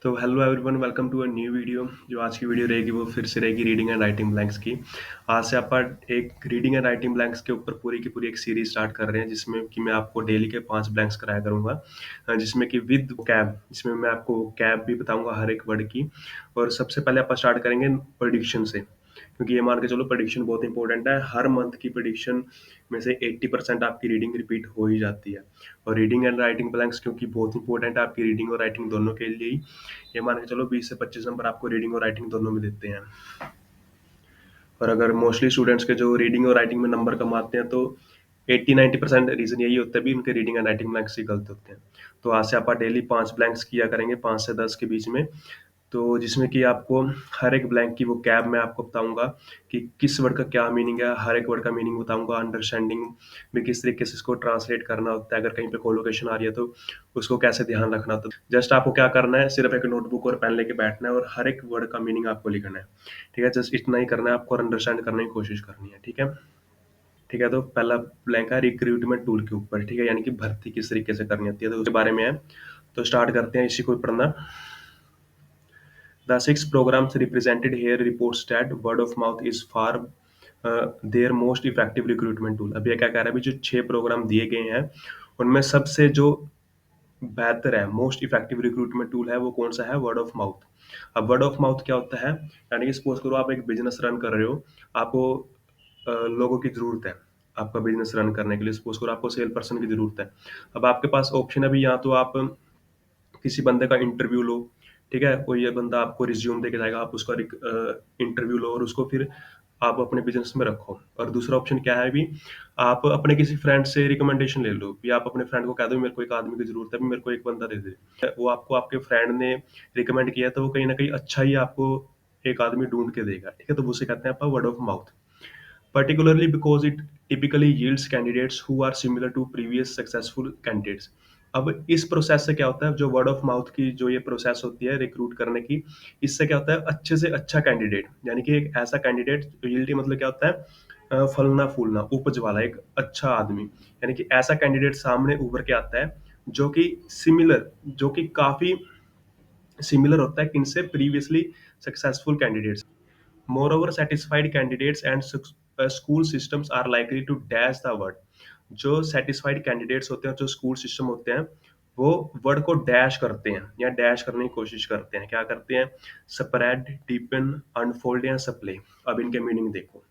तो hello everyone, welcome to a new video. जो आज की वीडियो रहेगी वो फिर से रहेगी रीडिंग एंड राइटिंग ब्लैंक्स की। आज से अपन एक रीडिंग एंड राइटिंग ब्लैंक्स के ऊपर पूरी की पूरी एक सीरीज स्टार्ट कर रहे हैं, जिसमें कि मैं आपको डेली के 5 ब्लैंक्स कराया करूंगा। जिसमें कि विद कैब, जिसमें मैं आपको कैब भी बताऊंगा हर एक वर्ड की। और सबसे पहले अपन स्टार्ट करेंगे प्रेडिक्शन से, क्योंकि ये मान के चलो प्रेडिक्शन बहुत इंपॉर्टेंट है। हर मंथ की प्रेडिक्शन में से 80% आपकी रीडिंग रिपीट हो ही जाती है। और रीडिंग एंड राइटिंग ब्लैंक्स क्योंकि बहुत इंपॉर्टेंट है आपकी रीडिंग और राइटिंग दोनों के लिए ही, ये मान के चलो 20 से 25 नंबर आपको रीडिंग और राइटिंग दोनों में देते हैं। और अगर मोस्टली स्टूडेंट्स के जो रीडिंग और राइटिंग में नंबर कम आते हैं, तो 80-90% रीजन यही होता है भी उनके रीडिंग एंड राइटिंग ब्लैंक्स ही गलत होते हैं। तो आज से आप डेली 5 ब्लैंक्स किया करेंगे, 5 से 10 के बीच में। तो जिसमें कि आपको हर एक ब्लैंक की वो कैब मैं आपको बताऊंगा कि किस वर्ड का क्या मीनिंग है, हर एक वर्ड का मीनिंग बताऊंगा, अंडरस्टैंडिंग में किस तरीके से इसको ट्रांसलेट करना होता है, अगर कहीं पे कोलोकेशन आ रही है तो उसको कैसे ध्यान रखना। तो जस्ट आपको क्या करना है, सिर्फ एक नोटबुक और पेन लेके बैठना है और हर एक वर्ड का मीनिंग आपको लिखना है। ठीक है, जस्ट इतना ही करना है आपको और अंडरस्टैंड करने की कोशिश करनी है। ठीक है। ठीक है, तो पहला ब्लैंक है रिक्रूटमेंट टूल के ऊपर। ठीक है, यानी कि भर्ती किस तरीके से करनी होती है, तो उसके बारे में है। तो स्टार्ट करते हैं इसी को पढ़ना। The six programs represented here reports that word of mouth is far their most effective recruitment tool। अब ये क्या कह रहा है, अभी जो 6 प्रोग्राम दिए गए हैं उनमें सबसे जो बेहतर है, मोस्ट इफेक्टिव रिक्रूटमेंट टूल है, वो कौन सा है? Word of mouth. अब वर्ड ऑफ माउथ क्या होता है? यानी कि सपोज करो आप एक बिजनेस रन कर रहे हो, आपको लोगों की जरूरत है आपका बिजनेस रन करने के लिए। सपोज करो आपको सेल पर्सन की जरूरत है। अब आपके पास ऑप्शन है भी, या तो आप किसी बंदे का इंटरव्यू लो। ठीक है, कोई ये बंदा आपको रिज्यूम देके जाएगा, आप उसका इंटरव्यू लो और उसको फिर आप अपने बिजनेस में रखो। और दूसरा ऑप्शन क्या है भी, आप अपने किसी फ्रेंड से रिकमेंडेशन ले लो, या आप अपने फ्रेंड को कह दो मेरे को एक आदमी की जरूरत है, भी मेरे को एक बंदा दे दे। वो आपको आपके फ्रेंड ने रिकमेंड किया है, तो वो कहीं ना कहीं अच्छा ही आपको एक आदमी ढूंढ के देगा। ठीक है, तो उसे कहते हैं आप word of mouth, particularly because it typically yields candidates who are similar to previous successful candidates। अब इस प्रोसेस से क्या होता है, जो वर्ड ऑफ माउथ की जो ये प्रोसेस होती है रिक्रूट करने की, इससे क्या होता है, अच्छे से अच्छा कैंडिडेट, यानी कि एक ऐसा कैंडिडेट, यील्ड मतलब क्या होता है, फलना फूलना, उपज वाला एक अच्छा आदमी, यानी कि ऐसा कैंडिडेट सामने उभर के आता है जो कि सिमिलर, जो कि काफी सिमिलर होता है किनसे, previously successful candidates. Moreover, satisfied candidates and school systems are likely to dash the word। जो satisfied candidates होते हैं, जो school system होते हैं, वो वर्ड को डैश करते हैं या डैश करने की कोशिश करते हैं। क्या करते हैं? स्प्रेड, डीपन, अनफोल्ड या सप्ले। अब इनके मीनिंग देखो।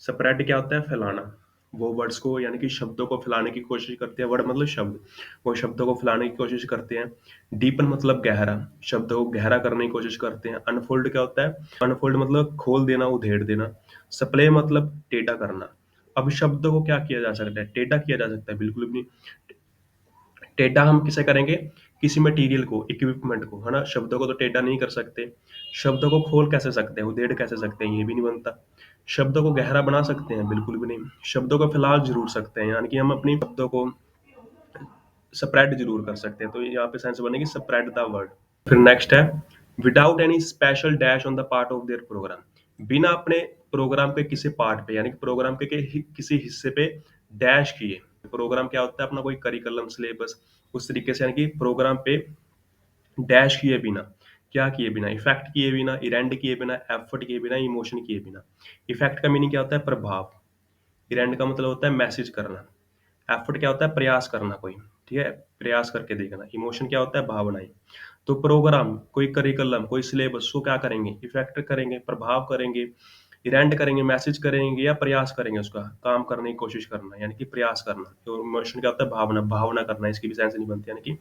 स्प्रेड क्या होता है? फैलाना। वो वर्ड्स को, यानी कि शब्दों को फैलाने की कोशिश करते हैं, वर्ड मतलब शब्द, वो शब्दों को फैलाने की कोशिश करते हैं। डीपन मतलब गहरा, शब्दों को गहरा करने की कोशिश करते हैं। अनफोल्ड क्या होता है? अनफोल्ड मतलब खोल देना, उधेड़ देना। सप्ले मतलब टेढ़ा करना। अब शब्दों को क्या किया जा सकता है? टेढ़ा किया जा सकता है? बिल्कुल भी नहीं। टेढ़ा हम किसे करेंगे? किसी मटेरियल को, इक्विपमेंट को, है ना। शब्दों को तो टेढ़ा नहीं कर सकते। शब्दों को खोल कैसे सकते हैं, उधेड़ कैसे सकते हैं? ये भी नहीं बनता। शब्दों को गहरा बना सकते हैं? बिल्कुल भी नहीं। शब्दों को फैला जरूर सकते हैं, यानी कि हम अपनी शब्दों को स्प्रेड जरूर कर सकते हैं। तो यहाँ पे सेंस बनेगी स्प्रेड द वर्ड। फिर नेक्स्ट है without any special dash on the part of their programme. बिना अपने प्रोग्राम के किसी पार्ट पे, यानी कि प्रोग्राम के किसी हिस्से पे डैश किए। प्रोग्राम क्या होता है? अपना कोई करिकुलम, सिलेबस, उस तरीके से, यानी कि प्रोग्राम पे डैश किए बिना, क्या किए बिना? इफेक्ट किए बिना, इरेंड किए बिना, एफर्ट किए बिना, इमोशन किए बिना। इफेक्ट का मीनिंग क्या होता है? प्रभाव। इरेंड का मतलब होता है मैसेज करना। एफर्ट क्या होता है? प्रयास करना कोई। ठीक है, प्रयास करके देखना। इमोशन क्या होता है? भावनाएं। तो प्रोग्राम, कोई करिकुलम, कोई सिलेबस, उसको क्या करेंगे? इफेक्ट करेंगे, प्रभाव करेंगे, इरेंड करेंगे, मैसेज करेंगे, या प्रयास करेंगे, उसका काम करने की कोशिश करना, यानी कि प्रयास करना। तो इमोशन क्या होता है? भावना, भावना करना, इसकी भी सेंस नहीं बनती, यानी कि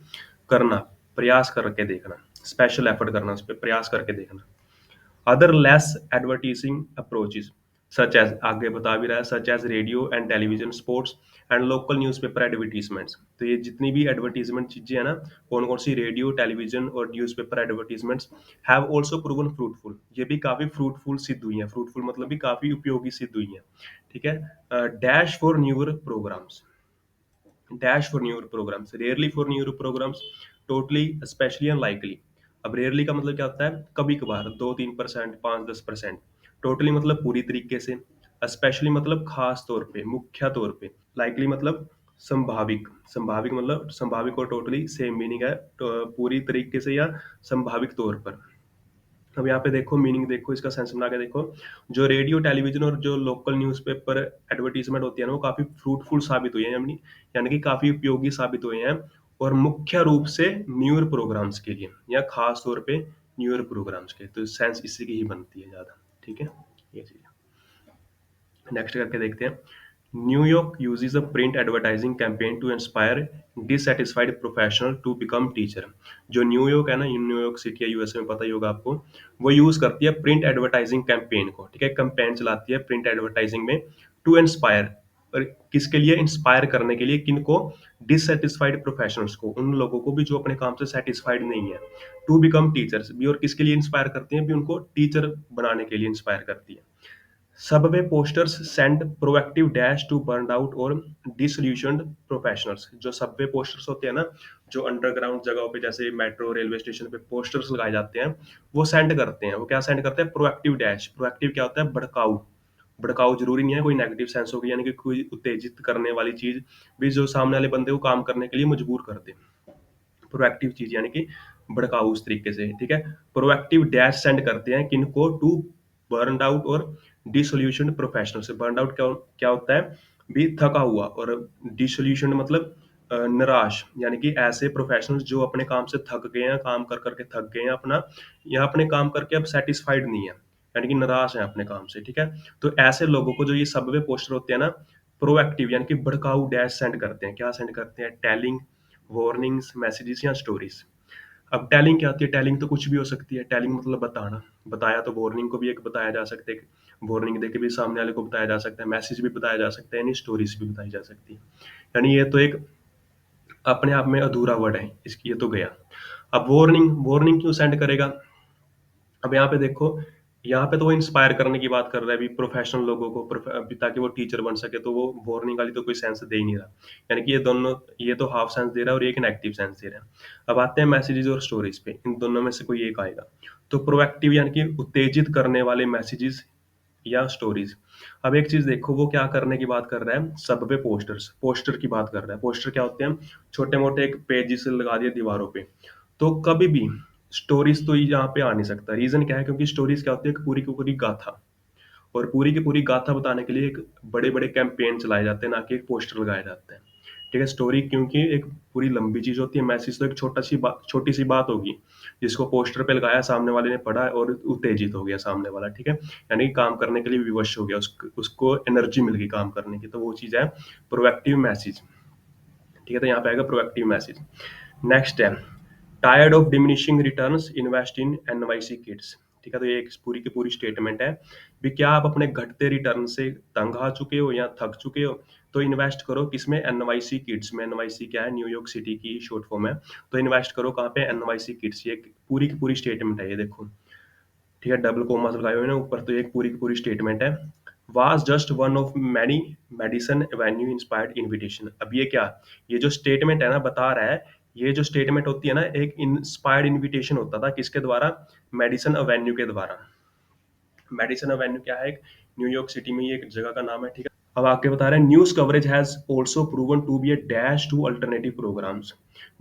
करना, प्रयास करके देखना, स्पेशल एफर्ट करना, उस पर प्रयास करके देखना। Other less advertising approaches such as, आगे बता भी रहा है, such as radio and television, sports and local newspaper advertisements. तो ये जितनी भी एडवर्टीजमेंट चीजें हैं ना, कौन कौन सी, रेडियो, टेलीविजन और newspaper advertisements, have also proven fruitful. ये भी काफी फ्रूटफुल सिद्ध हुई हैं। फ्रूटफुल मतलब भी काफी उपयोगी सिद्ध हुई हैं। ठीक है। Dash for newer programmes, dash for newer programmes, rarely for newer programmes, totally, specially, unlikely. अब रेयरली का मतलब क्या होता है? कभी कभार, 2-3%, 5-10%। टोटली मतलब पूरी तरीके से। स्पेशली मतलब खास तौर पे, मुख्य तौर पे। लाइकली मतलब संभाविक, संभाविक मतलब संभाविक और टोटली सेम मीनिंग है, पूरी तरीके से या संभाविक तौर पर। अब यहाँ पे देखो मीनिंग देखो, इसका सेंस बना के देखो। जो रेडियो, टेलीविज़न और जो लोकल न्यूज़पेपर एडवर्टाइज़मेंट होती है ना, वो काफ़ी फ्रूटफुल साबित हुई है, यानी कि काफ़ी उपयोगी साबित हुए हैं, और मुख्य रूप से न्यू ईयर प्रोग्राम्स के लिए या खास तौर पे न्यू ईयर प्रोग्राम्स के, तो सेंस इसी की ही बनती है ज़्यादा। ठीक है, ये चीज़। नेक्स्ट करके देखते हैं। New York uses a print advertising campaign to inspire dissatisfied professional to become teacher. जो न्यूयॉर्क है ना, न्यूयॉर्क सिटी है यूएसए में, पता ही होगा आपको। वो यूज करती है प्रिंट एडवर्टाइजिंग कैंपेन को, ठीक है, कैंपेन चलाती है प्रिंट एडवर्टाइजिंग में, टू इंस्पायर, और किसके लिए? इंस्पायर करने के लिए, किनको? डिससेटिस्फाइड प्रोफेशनल्स को, उन लोगों को भी जो अपने काम से सेटिस्फाइड नहीं है, टू बिकम टीचर्स भी, और किसके लिए इंस्पायर करती हैं भी? उनको टीचर बनाने के लिए इंस्पायर करती है। Subway posters send proactive dash to burn out और डिसल्यूशन्ड प्रोफेशनल्स। जो सबवे पोस्टर्स होते हैं ना, जो अंडरग्राउंड जगहों पे जैसे मेट्रो, रेलवे स्टेशन पे पोस्टर्स लगाए जाते हैं, वो सेंड करते हैं। वो क्या सेंड करते हैं? Proactive dash. प्रोएक्टिव क्या होता है? भड़काऊ। भड़काऊ जरूरी नहीं है कोई नेगेटिव सेंस होगी, यानी कि कोई उत्तेजित करने वाली चीज भी जो सामने वाले बंदे को काम करने के लिए मजबूर कर दे। प्रोएक्टिव चीज यानी कि भड़काऊ उस तरीके से, ठीक है। प्रोएक्टिव डैश सेंड करते हैं किनको? टू बर्न आउट और डिसोल्यूशन प्रोफेशनल से। बर्न आउट क्या क्या होता है भी? थका हुआ, और डिसोल्यूशन मतलब निराश, यानी कि ऐसे प्रोफेशनल्स जो अपने काम से थक गए हैं, काम कर करके थक गए हैं अपना, या अपने काम करके अब सेटिस्फाइड नहीं है, यानी कि निराश है अपने काम से, ठीक है। तो ऐसे लोगों को जो ये सबवे पोस्टर होते हैं ना, प्रोएक्टिव यानी कि भड़काऊ डैश सेंड करते हैं। क्या सेंड करते हैं? टेलिंग, वार्निंग्स, मैसेजेस या स्टोरीज। अब टेलिंग क्या होती है? टेलिंग तो कुछ भी हो सकती है। टेलिंग मतलब बताना, बताया, तो वार्निंग को भी एक बताया जा सकता है, वार्निंग देके भी सामने वाले को बताया जा सकता है, मैसेज भी बताया जा सकता है, यानी स्टोरीज भी बताई जा सकती है। यानी ये तो एक अपने आप में अधूरा वर्ड है, इसकी ये तो गया। अब वार्निंग, वार्निंग क्यों सेंड करेगा? अब यहाँ पे देखो, यहाँ पे तो वो इंस्पायर करने की बात कर रहा है भी प्रोफेशनल लोगों को, अभी ताकि वो टीचर बन सके, तो वो वार्निंग वाली तो कोई सेंस दे ही नहीं रहा। यानी कि ये दोनों, ये तो हाफ सेंस दे रहा है और एक नेगेटिव सेंस दे रहा है। अब आते हैं मैसेजेस और स्टोरीज पे, इन दोनों में से कोई एक आएगा। तो प्रोएक्टिव यानी कि उत्तेजित करने वाले मैसेजेस या स्टोरीज। अब एक चीज देखो, वो क्या करने की बात कर रहा है? सबवे पोस्टर्स, पोस्टर की बात कर रहा है। पोस्टर क्या होते हैं? छोटे मोटे एक पेज से लगा दिए दीवारों पे। तो कभी भी स्टोरीज तो यहाँ पे आ नहीं सकता। रीजन क्या है? क्योंकि स्टोरीज क्या होती है? एक पूरी की पूरी गाथा, और पूरी की पूरी गाथा बताने के लिए एक बड़े बड़े कैंपेन चलाए जाते हैं, ना कि एक पोस्टर लगाए जाते हैं, ठीक है। स्टोरी क्योंकि एक पूरी लंबी चीज होती है, मैसेज तो एक छोटी सी बात होगी, जिसको पोस्टर पे लगाया, सामने वाले ने पढ़ा और उत्तेजित हो गया सामने वाला, ठीक है, यानी कि काम करने के लिए विवश हो गया, उसको एनर्जी मिल गई काम करने की, तो वो चीज है प्रोएक्टिव मैसेज, ठीक है। तो यहाँ पे आएगा प्रोएक्टिव मैसेज। नेक्स्ट है tired of diminishing returns invest in NYC kids, ठीक है। तो ये एक पूरी की पूरी स्टेटमेंट है भी, क्या आप अपने घटते रिटर्न से तंग आ चुके हो या थक चुके हो, तो इन्वेस्ट करो किसमें? एनवाईसी किड्स में। एनवाईसी क्या है? न्यूयॉर्क सिटी की शॉर्ट फॉर्म है। तो इन्वेस्ट करो कहाँ पे? NYC kids. ये एक पूरी की पूरी स्टेटमेंट है, ये देखो, ठीक है, डबल कोमास लगाए हुए ना ऊपर, तो एक पूरी की पूरी स्टेटमेंट है। Was just one of many Madison Avenue inspired invitation. अब ये क्या, ये जो स्टेटमेंट है ना, बता रहा है, ये जो स्टेटमेंट होती है ना, एक इंस्पायर्ड इनविटेशन होता था, किसके द्वारा? मेडिसन एवेन्यू के द्वारा। मेडिसन एवेन्यू क्या है? एक न्यूयॉर्क सिटी में, ये एक जगह का नाम है, ठीक है। अब आगे बता रहे हैं, news coverage has also proven to be a dash to alternative programmes.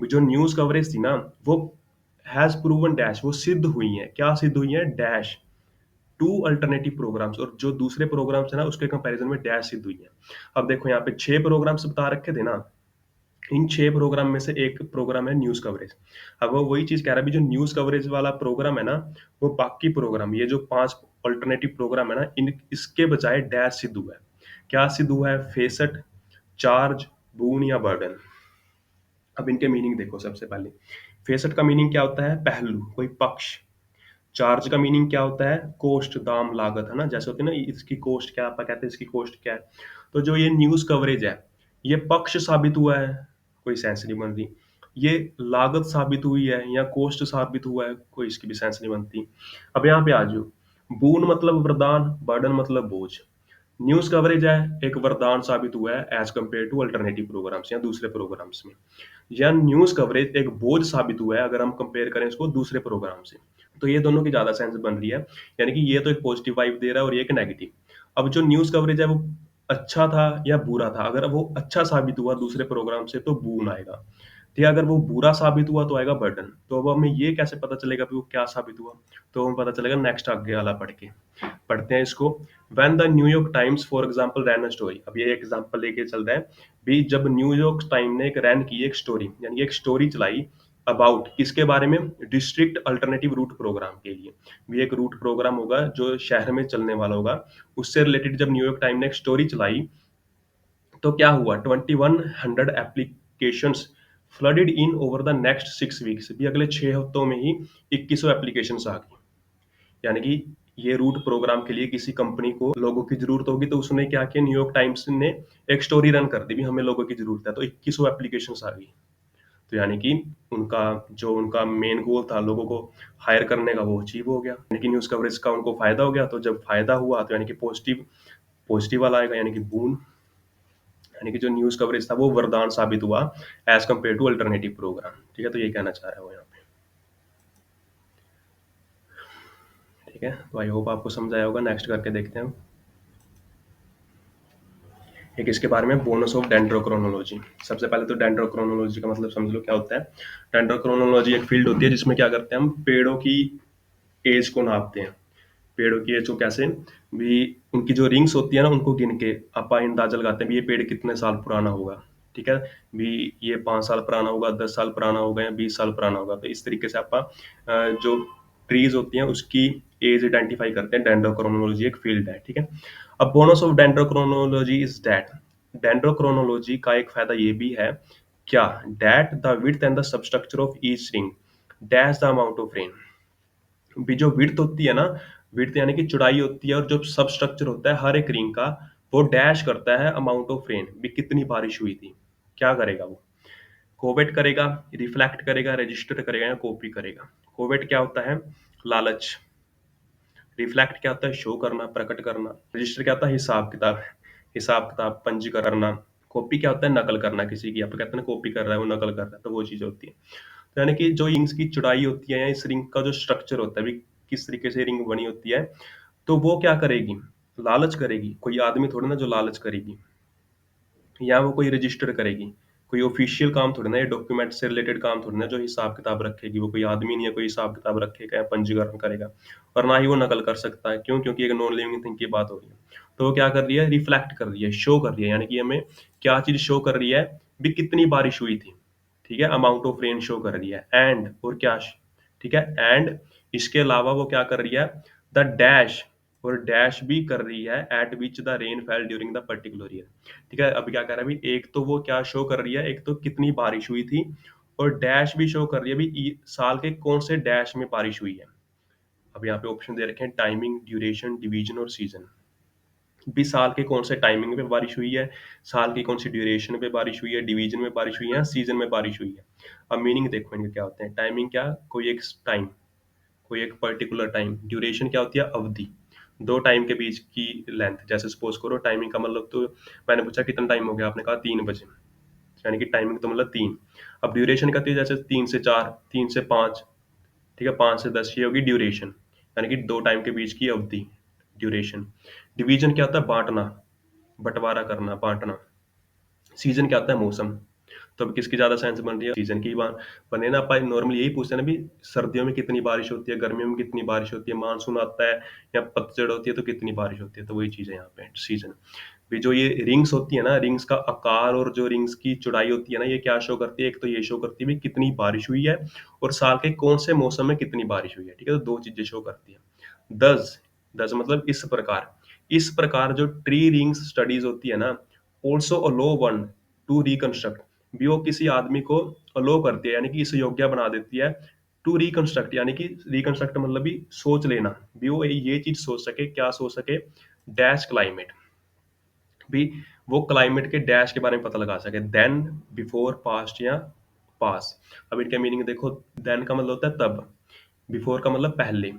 जो न्यूज कवरेज थी ना, वो हैज प्रूवन डैश, वो सिद्ध हुई है, क्या सिद्ध हुई है? डैश टू अल्टरनेटिव प्रोग्राम्स, और जो दूसरे प्रोग्राम्स है ना, उसके कंपैरिजन में डैश सिद्ध हुई है। अब देखो यहाँ पे 6 प्रोग्राम्स बता रखे थे ना, इन 6 प्रोग्राम में से एक प्रोग्राम है न्यूज कवरेज। अब वो वही चीज कह रहा है भी, जो न्यूज कवरेज वाला प्रोग्राम है ना, वो बाकी प्रोग्राम, ये जो 5 अल्टरनेटिव प्रोग्राम है ना, इन इसके बजाय डैश सिद्ध हुआ है। क्या सिद्ध हुआ है? फेसट, चार्ज, बून या बर्डन। अब इनके मीनिंग देखो, सबसे पहले फेसट का मीनिंग क्या होता है? पहलू, कोई पक्ष। चार्ज का मीनिंग क्या होता है? कॉस्ट, दाम, लागत, है ना, जैसे होती है ना, इसकी कॉस्ट क्या, आप कहते हैं इसकी कॉस्ट क्या है। तो जो ये न्यूज कवरेज है, ये पक्ष साबित हुआ है, कोई सेंस नहीं बन रही। ये लागत साबित हुई है या कॉस्ट साबित हुआ है, कोई इसकी भी सेंस नहीं बनती। अब यहाँ पे आ जाओ, बून मतलब वरदान, बर्डन मतलब बोझ। न्यूज कवरेज है, एक वरदान साबित हुआ है as compare to alternative programmes या दूसरे प्रोग्राम्स में, या न्यूज कवरेज एक बोझ साबित हुआ है अगर हम कंपेयर करें इसको दूसरे प्रोग्राम से। तो ये दोनों की ज्यादा सेंस बन रही है, यानी कि ये तो एक पॉजिटिव वाइब दे रहा है और ये एक नेगेटिव। अब जो न्यूज कवरेज है, वो अच्छा था या बुरा था। अगर वो अच्छा साबित हुआ दूसरे प्रोग्राम से तो बून आएगा। ठीक है, अगर वो बुरा साबित हुआ तो आएगा बर्डन। तो अब हमें ये कैसे पता चलेगा कि वो क्या साबित हुआ? तो हमें पता चलेगा नेक्स्ट आगे वाला पढ़ के। पढ़ते हैं इसको। When the New York Times for example ran a story. अब ये एग्जांपल लेके चल रहा है। भी जब न्यूयॉर्क टाइम ने एक रैन की एक स्टोरी, यानी एक स्टोरी चलाई अबाउट किसके बारे में? डिस्ट्रिक्ट अल्टरनेटिव रूट प्रोग्राम के लिए। भी एक रूट प्रोग्राम होगा जो शहर में चलने वाला होगा। उससे रिलेटेड जब न्यूयॉर्क टाइम ने एक स्टोरी चलाई तो क्या हुआ? 2100 applications flooded in over the next 6 weeks. भी अगले 6 हफ्तों में ही 2100 एप्लीकेशंस आ गई। यानी कि ये रूट प्रोग्राम के लिए किसी कंपनी को लोगों की जरूरत होगी तो उसने क्या किया? न्यूयॉर्क टाइम्स ने एक स्टोरी रन कर दी भी हमें लोगों की जरूरत है, तो 2100 एप्लीकेशंस आ गई। तो यानी कि उनका मेन गोल था लोगों को हायर करने का, वो अचीव हो गया। यानी कि न्यूज़ कवरेज का उनको फायदा हो गया। तो जब फायदा हुआ तो यानी कि पॉजिटिव पॉजिटिव वाला आएगा, यानी कि बून। यानी कि जो न्यूज़ कवरेज था वो वरदान साबित हुआ as compare to alternative programme. ठीक है, तो ये कहना चाह रहा है वो यहाँ पे। ठीक है, तो आई होप आपको समझ आया होगा। नेक्स्ट करके देखते हैं हम। एक इसके बारे में बोनस ऑफ डेंड्रोक्रोनोलॉजी। सबसे पहले तो डेंड्रोक्रोनोलॉजी का मतलब समझ लो क्या होता है। डेंड्रोक्रोनोलॉजी एक फील्ड होती है जिसमें क्या करते हैं हम पेड़ों की एज को नापते हैं। पेड़ों की एज को कैसे? भी उनकी जो रिंग्स होती है ना उनको गिन के अपा अंदाजा लगाते हैं भी ये पेड़ कितने साल पुराना होगा। ठीक है, भी ये 5 साल पुराना होगा, 10 साल पुराना होगा या 20 साल पुराना होगा। तो इस तरीके से अपा जो ट्रीज होती हैं उसकी एज आइडेंटिफाई करते हैं। डेंड्रोक्रोनोलॉजी एक फील्ड है। ठीक है, अब bonus of dendrochronology is that, dendrochronology का एक फायदा ये भी है क्या? That the width and the substructure of each ring dash the amount of rain. भी जो विड्थ होती है ना, विड्थ यानी कि चौड़ाई होती है, और जो सब स्ट्रक्चर होता है हर एक रिंग का, वो डैश करता है अमाउंट ऑफ रेन, भी कितनी बारिश हुई थी। क्या करेगा वो? कोवेट करेगा, रिफ्लेक्ट करेगा, रजिस्टर करेगा या कॉपी करेगा। कोवेट क्या होता है? लालच। रिफ्लेक्ट क्या होता है? शो करना, प्रकट करना। रजिस्टर क्या होता है? हिसाब किताब, हिसाब किताब पंजीकरण करना। कॉपी क्या होता है? नकल करना किसी की। आप कहते हैं ना कॉपी कर रहा है, वो नकल कर रहा है, तो वो चीज होती है। तो यानी कि जो रिंग्स की चौड़ाई होती है या इस रिंग का जो स्ट्रक्चर होता है भी किस तरीके से रिंग बनी होती है, तो वो क्या करेगी? लालच करेगी। कोई आदमी थोड़ी ना जो लालच करेगी, या वो कोई रजिस्टर करेगी। कोई ऑफिशियल काम थोड़ी ना, ये डॉक्यूमेंट से रिलेटेड काम थोड़ी ना जो हिसाब किताब रखेगी। वो कोई आदमी नहीं है कोई हिसाब किताब रखेगा या पंजीकरण करेगा। और ना ही वो नकल कर सकता है। क्यों? क्योंकि एक नॉन लिविंग थिंग की बात हो रही है। तो वो क्या कर रही है? रिफ्लेक्ट कर रही है, शो कर रही है। यानी कि हमें क्या चीज शो कर रही है? भी कितनी बारिश हुई थी। ठीक है, अमाउंट ऑफ रेन शो कर रही है। एंड और क्या? ठीक है, एंड इसके अलावा वो क्या कर रही है? द डैश, और डैश भी कर रही है eight which the rain fail during the particular year. ठीक है, अब क्या कर रहा है अभी? एक तो वो क्या शो कर रही है? एक तो कितनी बारिश हुई थी, और डैश भी शो कर रही है भी साल के कौन से डैश में बारिश हुई है। अब यहाँ पे ऑप्शन दे रखे हैं टाइमिंग, ड्यूरेशन, डिवीजन और सीजन। भी साल के कौन से टाइमिंग पे बारिश हुई है, साल की कौन सी ड्यूरेशन पे बारिश हुई है, डिवीजन में बारिश हुई है, सीजन में बारिश हुई है। अब मीनिंग देखो इनके क्या होते हैं। टाइमिंग क्या? कोई एक टाइम, कोई एक पर्टिकुलर टाइम। ड्यूरेशन क्या होती है? अवधि, दो टाइम के बीच की लेंथ। जैसे सपोज करो टाइमिंग का मतलब, तो मैंने पूछा कितना टाइम हो गया, आपने कहा 3 बजे, यानी कि टाइमिंग तो मतलब 3। अब ड्यूरेशन कहती है जैसे 3 से 4, 3 से 5। ठीक है, 5 से 10, ये होगी ड्यूरेशन, यानी कि दो टाइम के बीच की अवधि, ड्यूरेशन। डिवीजन क्या होता है? बांटना, बंटवारा करना, बांटना। सीजन क्या होता है? मौसम। तो अब किसकी ज्यादा साइंस बन रही है? सीजन की बात बने ना। अपन नॉर्मली यही पूछते हैं ना भी सर्दियों में कितनी बारिश होती है, गर्मियों में कितनी बारिश होती है, मानसून आता है या पतझड़ होती है तो कितनी बारिश होती है। तो वही चीज है यहाँ पे सीजन। भी जो ये रिंग्स होती है ना, रिंग्स का आकार और जो रिंग्स की चौड़ाई होती है ना, ये क्या शो करती है? एक तो ये शो करती है भी कितनी बारिश हुई है, और साल के कौन से मौसम में कितनी बारिश हुई है। ठीक है, तो दो चीजें शो करती है। दस, दस मतलब इस प्रकार। इस प्रकार जो ट्री रिंग्स स्टडीज होती है ना, ऑल्सो अलो वन टू रिकंस्ट्रक्ट, भी वो किसी आदमी को अलो करती है, यानी कि इस योग्य बना देती है टू रिकंस्ट्रक्ट, यानी कि रिकंस्ट्रक्ट मतलब भी सोच लेना, भी वो ये चीज सोच सके, क्या सोच सके? डैश क्लाइमेट, भी वो क्लाइमेट के डैश के बारे में पता लगा सके। देन, बिफोर, पास्ट या पास। अब इनका मीनिंग देखो। देन का मतलब होता है तब, बिफोर का मतलब पहले,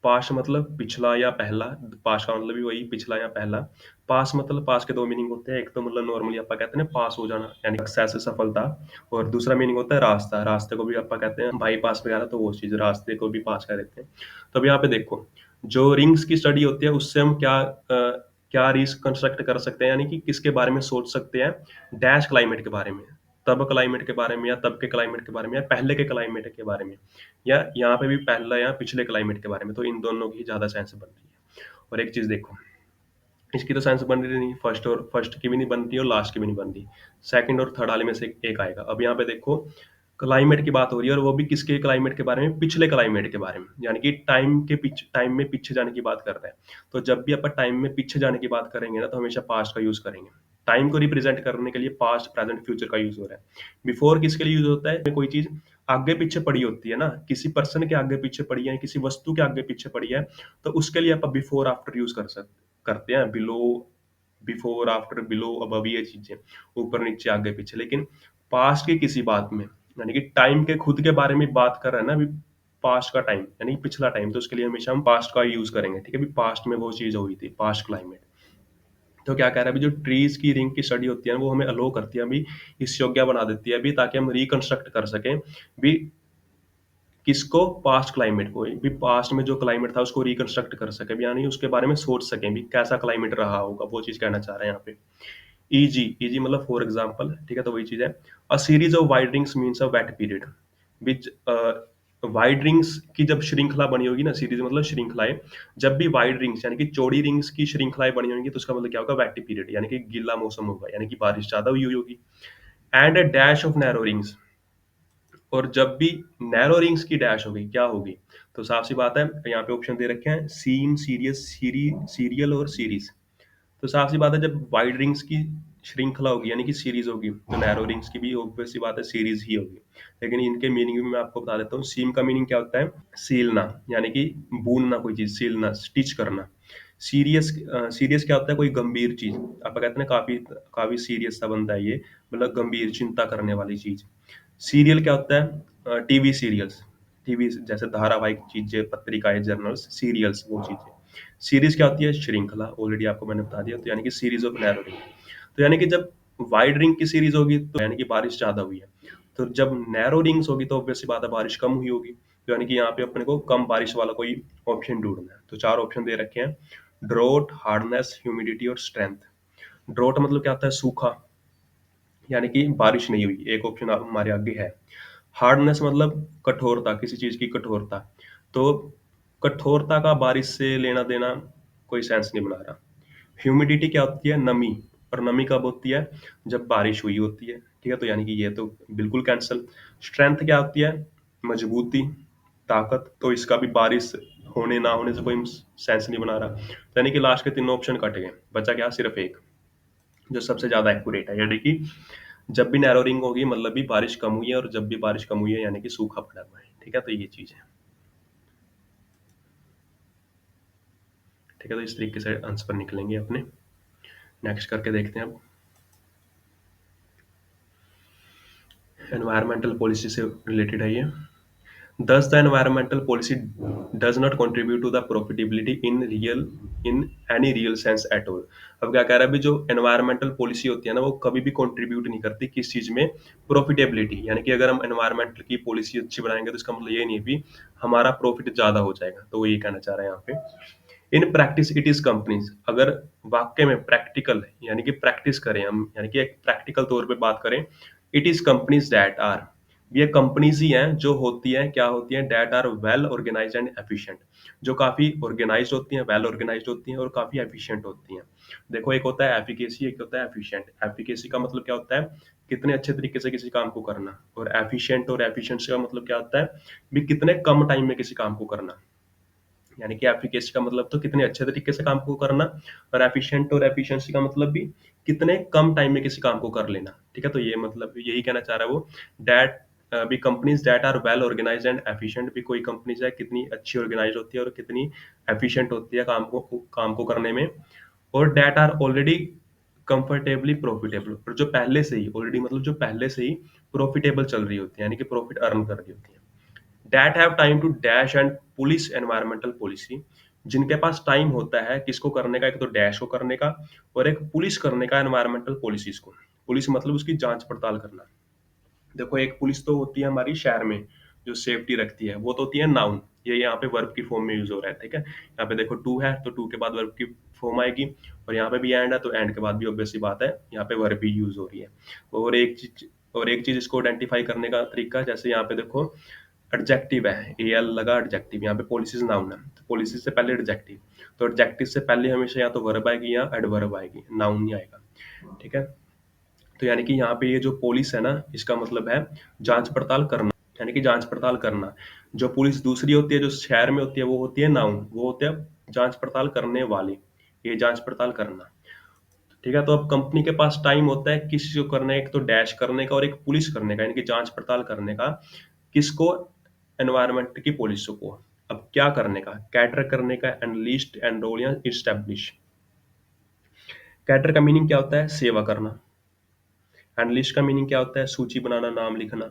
पास्ट मतलब पिछला या पहला। पास्ट का मतलब भी वही पिछला या पहला। पास मतलब, पास के दो मीनिंग होते हैं। एक तो मतलब नॉर्मली आप कहते हैं ना पास हो जाना, यानी सक्सेस, सफलता। और दूसरा मीनिंग होता है रास्ता। रास्ते को भी आप कहते हैं बाई पास वगैरह, तो वो चीज रास्ते को भी पास कह देते हैं। तो अब यहाँ पे देखो, जो रिंग्स की स्टडी होती है उससे हम क्या क्या रिकंस्ट्रक्ट कर सकते हैं, यानी कि किसके बारे में सोच सकते हैं, डैश क्लाइमेट के बारे में, तब क्लाइमेट के बारे में, या तब के क्लाइमेट के बारे में, या पहले के क्लाइमेट के बारे में, या यहाँ पे भी पहला या पिछले क्लाइमेट के बारे में। तो इन दोनों की ज्यादा साइंस बन रही है। और एक चीज देखो, इसकी तो साइंस बन रही नहीं, फर्स्ट की भी नहीं बन रही और लास्ट की भी नहीं बन रही, सेकंड और थर्ड वाले में से एक आएगा। अब यहाँ पे देखो, क्लाइमेट की बात हो रही है, और वो भी किसके क्लाइमेट के बारे में, पिछले क्लाइमेट के बारे में, यानी कि टाइम में पीछे जाने की बात कर रहे हैं। तो जब भी अपन टाइम में पीछे जाने की बात करेंगे ना, तो हमेशा पास्ट का यूज करेंगे। टाइम को रिप्रेजेंट करने के लिए पास्ट, प्रेजेंट, फ्यूचर का यूज हो रहा है। बिफोर किसके लिए यूज होता है, कोई चीज आगे पीछे पड़ी होती है ना, किसी पर्सन के आगे पीछे पड़ी है, किसी वस्तु के आगे पीछे पड़ी है, तो उसके लिए आप बिफोर आफ्टर यूज करते हैं। बिफोर आफ्टर, बिलो, अबव, ये चीजें, ऊपर नीचे आगे पीछे। लेकिन पास्ट की किसी बात में, यानी कि टाइम के खुद के बारे में बात कर रहे हैं ना अभी, पास्ट का टाइम यानी कि पिछला टाइम, तो उसके लिए हमेशा हम पास्ट का यूज करेंगे। ठीक है, अभी पास्ट में वो चीज हुई थी, पास्ट क्लाइमेट। तो क्या कह रहा है अभी, जो ट्रीज की रिंग की स्टडी होती है ना, वो हमें अलो करती है अभी, इस योग्य बना देती है अभी, ताकि हम रिकंस्ट्रक्ट कर सकें भी, किसको, पास्ट क्लाइमेट को भी, पास्ट में जो क्लाइमेट था उसको रिकंस्ट्रक्ट कर सके भी, यानी उसके बारे में सोच सकें भी कैसा क्लाइमेट रहा होगा, वो चीज कहना चाह रहे हैं यहाँ पे। ईजी, ईजी मतलब फॉर एग्जाम्पल, ठीक है, तो वही चीज है। A series of wide rings means a wait period, which wide rings की जब श्रृंखला बनी होगी ना, सीरीज मतलब श्रृंखलाएं, जब भी वाइड रिंग्स यानी कि चौड़ी रिंग्स की श्रृंखलाएं बनी होंगी, तो उसका मतलब क्या होगा, वेट पीरियड, यानी कि गीला मौसम होगा, यानी कि बारिश ज्यादा हुई होगी। And a dash of narrow rings, और जब भी नैरो रिंग्स की डैश होगी, क्या होगी, तो साफ सी बात है, यहाँ पे ऑप्शन दे रखे हैं, सीन, सीरियस, सीरियल और सीरीज। तो साफ सी बात है, जब वाइड रिंग्स की श्रृंखला होगी यानी कि सीरीज होगी, तो नैरो रिंग्स की भी ऑब्वियस सी बात है, सीरीज ही होगी। लेकिन इनके मीनिंग भी मैं आपको बता देता हूँ। सीम का मीनिंग क्या होता है, सीलना, यानी कि बूनना कोई चीज, सीलना, स्टिच करना। सीरियस, सीरियस क्या होता है, कोई गंभीर चीज। आप कहते हैं ना, काफी काफी सीरियस सा बंदा है ये, मतलब गंभीर, चिंता करने वाली चीज। सीरियल क्या होता है, टीवी सीरियल्स, टीवी जैसे धारावाहिक चीजें, पत्रिकाएं, जर्नल्स, सीरियल्स, वो चीजें। सीरीज क्या होती है, श्रृंखला, ऑलरेडी आपको मैंने बता दिया, तो यानी कि सीरीज ऑफ नैरो रिंग। तो यानी कि जब वाइड रिंग की सीरीज होगी, तो यानी कि बारिश ज्यादा हुई है। तो जब नैरो रिंग्स होगी, तो ऑब्वियस सी बात है, बारिश कम हुई होगी। तो यानी कि यहाँ पे अपने को कम बारिश वाला कोई ऑप्शन ढूंढना है। तो चार ऑप्शन दे रखे हैं, ड्रोट, हार्डनेस, ह्यूमिडिटी और स्ट्रेंथ। ड्रोट मतलब क्या होता है, सूखा, यानी कि बारिश नहीं हुई, एक ऑप्शन हमारे आगे है। हार्डनेस मतलब कठोरता, किसी चीज की कठोरता। तो कठोरता का बारिश से लेना देना कोई सेंस नहीं बना रहा। ह्यूमिडिटी क्या होती है, नमी, और नमी कब होती है, जब बारिश हुई होती है। ठीक है, तो यानी कि ये तो बिल्कुल कैंसल। स्ट्रेंथ क्या होती है, मजबूती, ताकत, तो इसका भी बारिश होने ना होने से कोई सेंस नहीं बना रहा। तो यानी कि लास्ट के तीनों ऑप्शन कट गए, बचा क्या, सिर्फ एक, जो सबसे ज्यादा एक्यूरेट है, यानी कि जब भी नैरो रिंग होगी मतलब भी बारिश कम हुई है, और जब भी बारिश कम हुई है यानी कि सूखा पड़ा हुआ है। ठीक है, तो ये चीज है। ठीक है, तो इस तरीके से आंसर निकलेंगे अपने। नेक्स्ट करके देखते हैं अब। एनवायरमेंटल पॉलिसी से रिलेटेड है ये। Thus, the environmental policy does not contribute to the profitability in any real sense at all. अब क्या कह रहा है अभी, जो एनवायरमेंटल पॉलिसी होती है ना, वो कभी भी कंट्रीब्यूट नहीं करती किस चीज में, प्रॉफिटेबिलिटी, यानी कि अगर हम एनवायरमेंटल की पॉलिसी अच्छी बनाएंगे, तो इसका मतलब ये नहीं भी हमारा प्रॉफिट ज्यादा हो जाएगा। तो वो ये कहना चाह रहे हैं यहाँ पे। In practice it is companies, अगर वाक्य में प्रैक्टिकल यानी कि प्रैक्टिस करें हम, यानी कि एक प्रैक्टिकल तौर पे बात करें, it is companies that are, ये कंपनीज ही हैं जो होती हैं, क्या होती हैं, that are well organised and efficient, जो काफी ऑर्गेनाइज्ड होती हैं, वेल ऑर्गेनाइज्ड होती हैं, और काफी एफिशिएंट होती हैं। देखो, एक होता है एफिकेसी, एक होता है एफिशिएंट। एफिकेसी का मतलब क्या होता है, कितने अच्छे तरीके से किसी काम को करना, और एफिशिएंट और एफिशिएंसी का मतलब क्या होता है, भी कितने कम टाइम में किसी काम को करना। यानी कि एफिकेसी का मतलब तो कितने अच्छे तरीके से काम को करना, और एफिशिएंट और एफिशिएंसी का मतलब भी कितने कम टाइम में किसी काम को कर लेना। ठीक है, तो ये मतलब यही कहना चाह रहा है वो, दैट भी companies that are well organised and efficient, भी कोई कंपनीज है कितनी अच्छी ऑर्गेनाइज होती है और कितनी एफिशिएंट होती है काम को करने में। और that are already comfortably profitable, और जो पहले से ही ऑलरेडी मतलब जो पहले से ही प्रॉफिटेबल चल रही होती है, यानी कि प्रॉफिट अर्न कर रही होती है। That have time to dash and police environmental policy, जिनके पास टाइम होता है किसको करने का, एक तो डैश को करने का, और एक पुलिस करने का एनवायरमेंटल पॉलिसीज को। पुलिस मतलब उसकी जांच पड़ताल करना। देखो, एक पुलिस तो होती है हमारी शहर में, जो सेफ्टी रखती है, वो तो होती है नाउन, ये यहाँ पे वर्ब की फॉर्म में यूज हो रहा है, ठीक है। यहाँ पे देखो टू है तो टू के बाद वर्ब की फॉर्म आएगी, और यहाँ पे भी एंड है तो एंड के बाद भी ऑब्वियस सी बात है यहाँ पे वर्ब भी यूज हो रही है। और एक चीज इसको आइडेंटिफाई करने का तरीका, जैसे यहाँ पे देखो एडजेक्टिव है, ए एल लगा एडजेक्टिव, यहाँ पे पॉलिसीज नाउन है तो पॉलिसीज से पहले एडजेक्टिव, तो एडजेक्टिव से पहले हमेशा या तो वर्ब आएगी या एडवर्ब आएगी, नाउन नहीं आएगा, ठीक है। तो यानी कि यहाँ पे ये जो पुलिस है ना, इसका मतलब है जांच पड़ताल करना, यानी कि जांच पड़ताल करना। जो पुलिस दूसरी होती है जो शहर में होती है वो होती है नाउन, वो होते हैं जांच पड़ताल करने वाले, ये जांच पड़ताल करना, ठीक है। तो अब कंपनी के पास टाइम होता है किसी को करने, एक तो डैश करने का और एक पुलिस करने का, यानी कि जांच पड़ताल करने का, किसको, एनवायरमेंट की पुलिस को। अब क्या करने का, कैटर करने का, एनलिस्ट, एनरोल या इस्टेब्लिश। कैटर का मीनिंग क्या होता है, सेवा करना। एनलिस्ट का मीनिंग क्या होता है, सूची बनाना, नाम लिखना।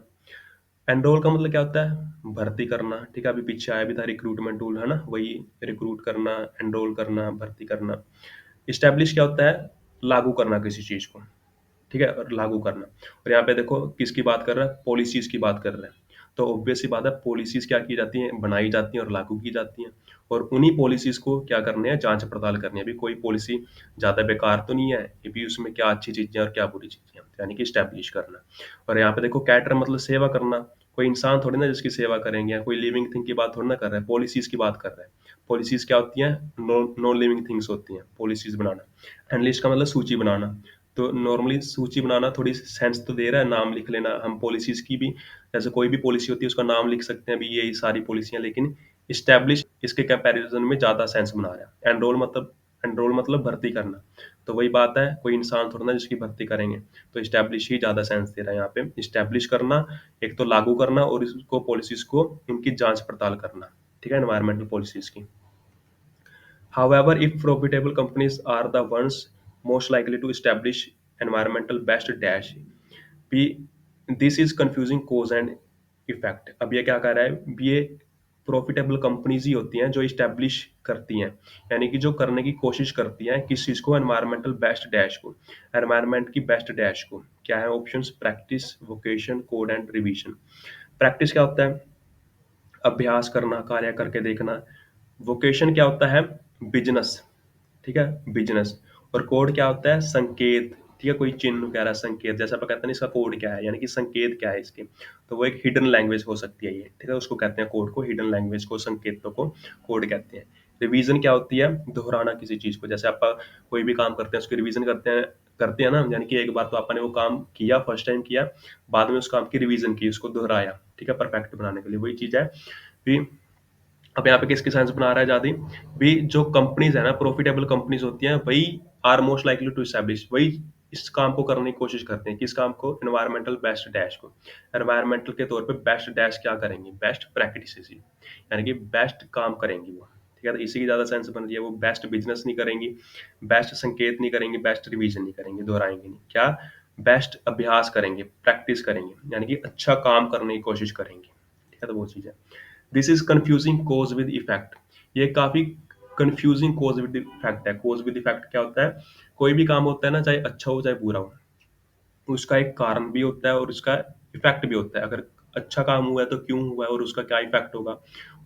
एनरोल का मतलब क्या होता है, भर्ती करना, ठीक है। अभी पीछे आया भी था रिक्रूटमेंट टूल, है ना, वही रिक्रूट करना, एनरोल करना, भर्ती करना। इस्टेब्लिश क्या होता है, लागू करना किसी चीज को, ठीक है, और लागू करना। और यहाँ पे देखो किसकी बात कर रहा है, पॉलिसीज की बात कर रहे हैं। तो ऑब्वियस सी बात है, पॉलिसीज क्या की जाती हैं, बनाई जाती हैं और लागू की जाती हैं, और उन्हीं पॉलिसीज को क्या करने हैं, जांच पड़ताल करनी है। अभी कोई पॉलिसी ज्यादा बेकार तो नहीं है, ये भी उसमें क्या अच्छी चीजें और क्या बुरी चीजें हैं, यानी कि स्टैब्लिश करना। और यहाँ पे देखो कैटर मतलब सेवा करना, कोई इंसान थोड़ी ना जिसकी सेवा करेंगे, या कोई लिविंग थिंग की बात थोड़ी ना कर रहे हैं, पॉलिसीज की बात कर रहे हैं। पॉलिसीज क्या होती हैं, नॉन लिविंग थिंग्स होती हैं पॉलिसीज बनाना। एनालिस्ट का मतलब सूची बनाना, तो नॉर्मली सूची बनाना थोड़ी सेंस तो दे रहा है, नाम लिख लेना हम पॉलिसीज की भी, जैसे कोई भी पॉलिसी होती है उसका नाम लिख सकते हैं, अभी ये सारी पॉलिसियां, लेकिन इस्टेब्लिश इसके कंपैरिजन में ज्यादा सेंस बना रहा है। एनरोल मतलब भर्ती करना, तो वही बात है, कोई इंसान थोड़ा ना जिसकी भर्ती करेंगे, तो इस्टेब्लिश ही ज्यादा सेंस दे रहा है यहाँ पे। इस्टेब्लिश करना, एक तो लागू करना और इसको पॉलिसीज को उनकी जांच पड़ताल करना, ठीक है, एनवायरमेंटल पॉलिसीज की। However, if profitable companies are the ones most likely to establish environmental best dash, भी this is confusing cause and effect. अब ये क्या कह रहा है, ये प्रॉफिटेबल कंपनीज ही होती हैं जो इस्टेब्लिश करती हैं, यानी कि जो करने की कोशिश करती हैं किस चीज को, एनवायरमेंटल बेस्ट डैश को, एनवायरमेंट की बेस्ट डैश को। क्या है options, practice, vocation, code and revision. Practice क्या होता है, अभ्यास करना, कार्य करके देखना। वोकेशन क्या होता है, बिजनेस, ठीक है, बिजनेस। और कोड क्या होता है, संकेत, ठीक है, कोई चिन्ह वगैरह, संकेत, जैसे आप कहते हैं ना इसका कोड क्या है, यानी कि संकेत क्या है इसके, तो वो एक हिडन लैंग्वेज हो सकती है ये, ठीक है, उसको कहते हैं कोड को, हिडन लैंग्वेज को, संकेतों को कोड कहते हैं। रिवीजन क्या होती है, दोहराना किसी चीज को, जैसे आप कोई भी काम करते हैं उसकी रिवीजन करते हैं ना, यानी कि एक बार तो आपने वो काम किया, फर्स्ट टाइम किया, बाद में उस काम की रिवीजन की, उसको दोहराया, ठीक है, परफेक्ट बनाने के लिए, वही चीज है। फिर अब यहाँ पे किसकी साइंस बना रहा है ज्यादा, भी जो कंपनीज है ना, प्रॉफिटेबल कंपनीज होती हैं, वही are most likely to establish, वही इस काम को करने की कोशिश करते हैं, किस काम को, एनवायरमेंटल बेस्ट डैश को। एनवायरमेंटल के तौर पे बेस्ट डैश क्या करेंगे, बेस्ट प्रैक्टिसेस, यानी कि बेस्ट काम करेंगी वो, ठीक है। तो इसी की ज्यादा सेंस बन रही है, वो बेस्ट बिजनेस नहीं करेंगी, बेस्ट संकेत नहीं करेंगे, बेस्ट रिवीजन नहीं करेंगे, दोहराएंगे नहीं, क्या, बेस्ट अभ्यास करेंगे, प्रैक्टिस करेंगे, यानी कि अच्छा काम करने की कोशिश करेंगे, ठीक है। तो वो चीज है। This is confusing cause with effect, ये काफी कंफ्यूजिंग कोज विद इफेक्ट है। कोज विद इफेक्ट क्या होता है, कोई भी काम होता है ना, चाहे अच्छा हो चाहे बुरा हो, उसका एक कारण भी होता है और उसका इफेक्ट भी होता है। अगर अच्छा काम हुआ है तो क्यों हुआ है और उसका क्या इफेक्ट होगा,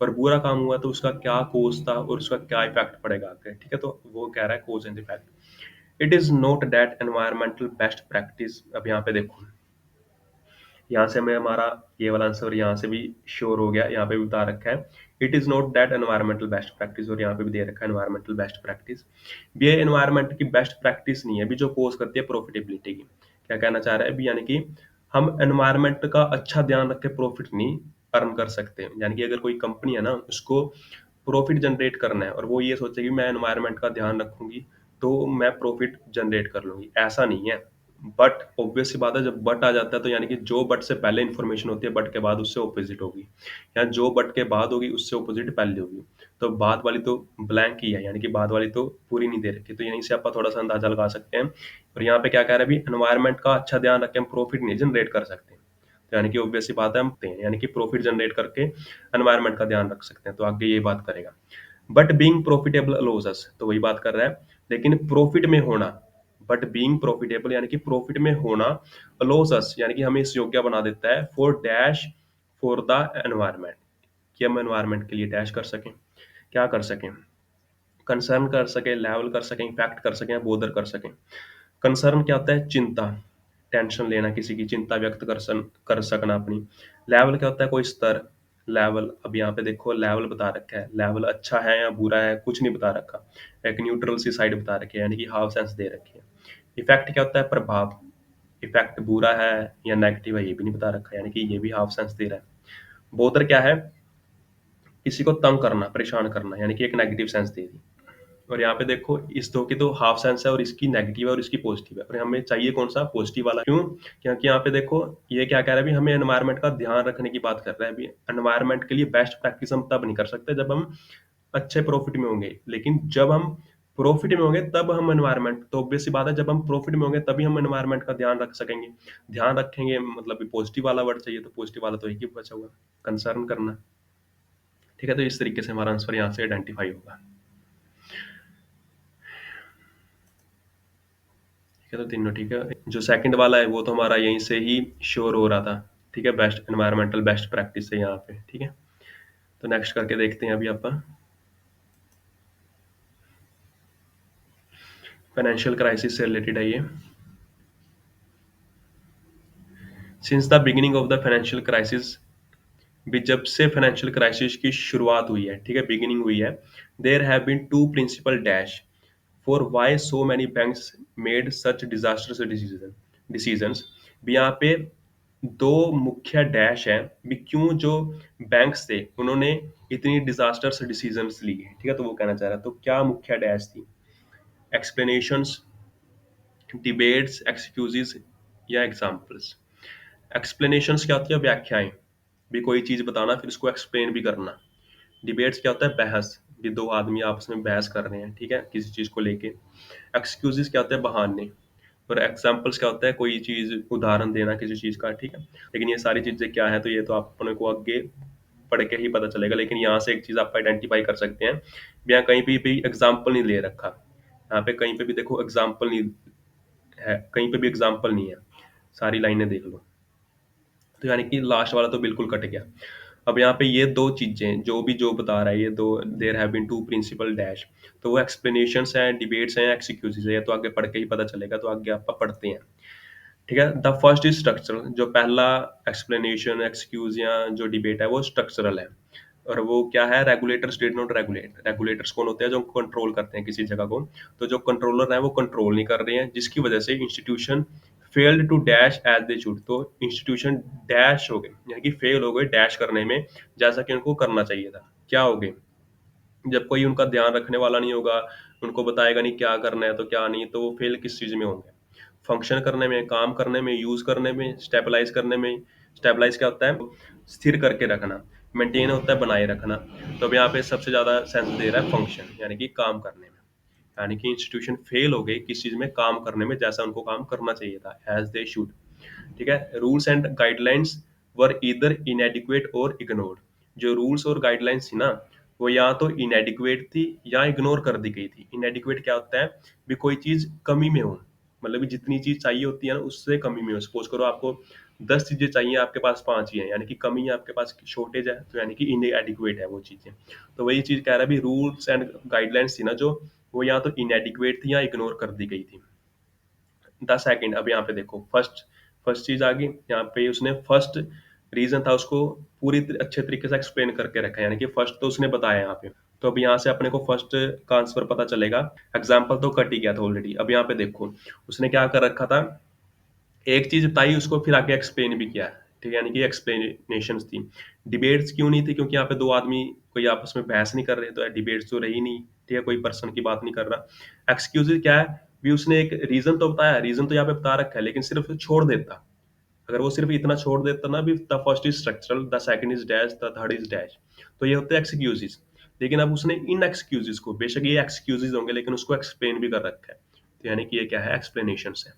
और बुरा काम हुआ तो उसका क्या कोज था और उसका क्या इफेक्ट पड़ेगा आगे, ठीक है। तो वो कह रहा है cause and effect. It is not that environmental best practice, अब यहाँ पे देखो, यहाँ से हमें हमारा ये वाला आंसर यहाँ से भी श्योर हो गया, यहाँ पे भी बता रखा है it is not that environmental best practice, और यहाँ पे भी दे रखा है एनवायरमेंटल बेस्ट प्रैक्टिस। ये एनवायरमेंट की बेस्ट प्रैक्टिस नहीं है अभी, जो कोज करती है प्रॉफिटेबिलिटी की। क्या कहना चाह रहा है अभी, यानी कि हम एनवायरमेंट का अच्छा ध्यान रख के प्रॉफिट नहीं अर्न कर सकते, यानी कि अगर कोई कंपनी है ना, उसको प्रॉफिट जनरेट करना है और वो ये सोचेगी मैं एनवायरमेंट का ध्यान रखूंगी तो मैं प्रॉफिट जनरेट कर लूंगी, ऐसा नहीं है। बट ऑब्वियस सी बात है, जब बट आ जाता है तो यानी कि जो बट से पहले इन्फॉर्मेशन होती है बट के बाद उससे ऑपोजिट होगी, या जो बट के बाद होगी उससे ऑपोजिट पहले होगी। तो बाद वाली तो ब्लैंक ही है, यानी कि बाद वाली तो पूरी नहीं दे रखी, तो यहीं से आप थोड़ा सा अंदाजा लगा सकते हैं। और यहाँ पे क्या कह रहे हैं, अभी एनवायरमेंट का अच्छा ध्यान रख के हम प्रॉफिट नहीं जनरेट कर सकते, तो यानी कि ऑब्वियस सी बात है, हम यानी कि प्रॉफिट जनरेट करके एनवायरमेंट का ध्यान रख सकते हैं, तो आगे ये बात करेगा। बट बीइंग प्रॉफिटेबल अलोज अस, तो वही बात कर रहा है, लेकिन प्रॉफिट में होना, बट बीइंग प्रॉफिटेबल यानी कि प्रॉफिट में होना, अलोज अस यानी कि हमें इस योग्य बना देता है, for dash, for the environment, कि हम एनवायरनमेंट के लिए डैश कर सकें, क्या कर सकें, कंसर्न कर सकें, लेवल कर सकें, इफेक्ट कर सकें या बोदर कर सकें। कंसर्न क्या होता है? चिंता, टेंशन लेना, किसी की चिंता व्यक्त कर सकना अपनी। लेवल क्या होता है? कोई स्तर, लेवल। अब यहाँ पे देखो लेवल बता रखा है, लेवल अच्छा है या बुरा है कुछ नहीं बता रखा, एक न्यूट्रल सी साइड बता रखी है, यानी कि हाफ सेंस दे रखी है। इफेक्ट क्या होता है? प्रभाव, इफेक्ट बुरा है या नेगेटिव है ये भी नहीं बता रखा, यानी कि ये भी हाफ सेंस दे रहा है। बोदर क्या है? किसी को तंग करना, परेशान करना, यानी कि एक नेगेटिव सेंस दे दी। और यहाँ पे देखो इस दो की तो हाफ सेंस है और इसकी नेगेटिव है और इसकी पॉजिटिव है, और हमें चाहिए कौन सा? पॉजिटिव वाला। क्यों? क्योंकि यहाँ पे देखो ये क्या कह रहा है? अभी हमें एनवायरनमेंट का ध्यान रखने की बात कर रहा है। अभी एनवायरनमेंट के लिए बेस्ट प्रैक्टिस हम तब नहीं कर सकते जब हम अच्छे प्रॉफिट में होंगे, लेकिन जब हम प्रॉफिट में होंगे तब हम एनवायरनमेंट, तो ऑब्वियस सी बात है जब हम प्रॉफिट में होंगे तभी हम एनवायरनमेंट का ध्यान रख सकेंगे। ध्यान रखेंगे मतलब पॉजिटिव वाला वर्ड चाहिए, तो पॉजिटिव वाला तो एक ही बचा हुआ, कंसर्न करना। ठीक है, तो इस तरीके से हमारा आंसर यहाँ से आइडेंटिफाई होगा। ठीक है, तो तीनों ठीक है। जो सेकंड वाला है वो तो हमारा यहीं से ही श्योर हो रहा था। ठीक है, बेस्ट एनवायरमेंटल बेस्ट प्रैक्टिस है यहाँ पे। ठीक है, तो नेक्स्ट करके देखते हैं अभी अपन फाइनेंशियल क्राइसिस से रिलेटेड है ये। Since the beginning of the financial crisis, भी जब से फाइनेंशियल क्राइसिस की शुरुआत हुई है, ठीक है, बिगिनिंग हुई है, there have been two principal dash for why so many banks made such disasters decisions. भी यहाँ पे दो मुख्य डैश है भी क्यों जो बैंक्स थे उन्होंने इतनी डिजास्टर्स डिसीजंस ली है। ठीक है, तो वो कहना चाह रहा है, तो क्या मुख्य डैश थी? एक्सप्लेनेशंस, डिबेट्स, एक्सक्यूजेस या एग्जांपल्स। एक्सप्लेनेशंस क्या होती है? व्याख्याएं, भी कोई चीज बताना फिर उसको एक्सप्लेन भी करना। डिबेट्स क्या होता है? बहस, भी दो आदमी आपस में बहस कर रहे हैं, ठीक है, किसी चीज को लेके। एक्सक्यूजेस क्या होता है? बहाने। और एग्जाम्पल्स क्या होता है? कोई चीज, उदाहरण देना किसी चीज का। ठीक है, लेकिन ये सारी चीजें क्या है तो ये तो आप अपने को आगे पढ़ के ही पता चलेगा, लेकिन यहाँ से एक चीज आप आइडेंटिफाई कर सकते हैं, यहाँ कहीं भी एग्जाम्पल नहीं ले रखा। यहाँ पे कहीं पे भी देखो एग्जाम्पल नहीं है, कहीं पे भी एग्जाम्पल नहीं है, सारी लाइनें देख लो। तो यानी कि लास्ट वाला तो बिल्कुल कट गया। अब यहाँ पे ये दो चीजें जो भी जो बता रहा है, ये दो, there have been two principal dash, तो वो एक्सप्लेनेशंस हैं, डिबेट्स हैं, एक्सक्यूजेस है, तो आगे पढ़ के ही पता चलेगा, तो आगे आप पढ़ते हैं। ठीक है, द फर्स्ट इज स्ट्रक्चरल, जो पहला एक्सप्लेनेशन, एक्सक्यूज या जो डिबेट है वो स्ट्रक्चरल है। और वो क्या है? Regulators did not regulate. Regulators कौन होते हैं? जो कंट्रोल करते हैं किसी जगह को। तो जो कंट्रोलर है वो कंट्रोल नहीं कर रहे हैं, जिसकी वजह से institution failed to dash as they should, तो इंस्टीट्यूशन डैश हो गए, यानी कि फेल हो गए डैश करने में, जैसा कि उनको करना चाहिए था। क्या हो गए? जब कोई उनका ध्यान रखने वाला नहीं होगा, उनको बताएगा नहीं क्या करना है तो क्या नहीं, तो वो फेल किस चीज में होंगे? फंक्शन करने में, काम करने में, यूज करने में, स्टेबलाइज करने में। स्टेबलाइज क्या होता है? स्थिर करके रखना। मेंटेन होता है बनाए रखना। तो अब यहाँ पे सबसे ज्यादा सेंस दे रहा है फंक्शन, यानी कि काम करने में। यानी कि इंस्टीट्यूशन फेल हो गई किस चीज में? काम करने में, जैसा उनको काम करना चाहिए था, एज दे शुड। ठीक है, rules and guidelines were either इनएडिक्वेट और इग्नोर्ड। जो रूल्स और गाइडलाइंस थी ना, वो या तो इनएडिक्वेट थी या इग्नोर कर दी गई थी। इनएडिक्वेट क्या होता है? भी कोई चीज कमी में हो, मतलब कि जितनी चीज चाहिए होती है ना उससे कमी में हो। सपोज करो आपको 10 चीजें चाहिए, आपके पास 5 ही है, यानी कि कमी है, आपके पास शॉर्टेज है, तो यानी कि इनएडिक्वेट है वो चीजें। तो वही चीज कह रहा है भी रूल्स एंड गाइडलाइंस थी ना जो, वो या तो इनएडिक्वेट थी या इग्नोर कर दी गई थी। द सेकंड, अब यहाँ पे देखो फर्स्ट, फर्स्ट चीज आ गई यहाँ पे, उसने फर्स्ट रीजन था उसको पूरी अच्छे तरीके से एक्सप्लेन करके रखा है, यानी कि फर्स्ट तो उसने बताया यहाँ पे। तो अब यहाँ से अपने को फर्स्ट का आंसर पता चलेगा। एग्जाम्पल तो कट ही गया था ऑलरेडी। अब यहाँ पे देखो उसने क्या कर रखा था, एक चीज बताई उसको फिर आके एक्सप्लेन भी किया। ठीक है, यानी कि एक्सप्लेनेशन थी। डिबेट्स क्यों नहीं थी? क्योंकि यहाँ पे दो आदमी कोई आपस में बहस नहीं कर रहे, तो डिबेट्स तो रही नहीं। ठीक है, कोई पर्सन की बात नहीं कर रहा। एक्सक्यूजेज क्या है? भी उसने एक रीजन तो बताया, रीजन तो यहाँ पे बता रखा है, लेकिन सिर्फ छोड़ देता। अगर वो सिर्फ इतना छोड़ देता ना भी, the first is structural, the second is dash, the third is dash, तो ये होते हैं एक्सक्यूजेस। लेकिन अब उसने इन एक्सक्यूजेस को, बेशक ये एक्सक्यूजेस होंगे लेकिन उसको एक्सप्लेन भी कर रखा है, तो यानी कि ये क्या है? एक्सप्लेनेशन है।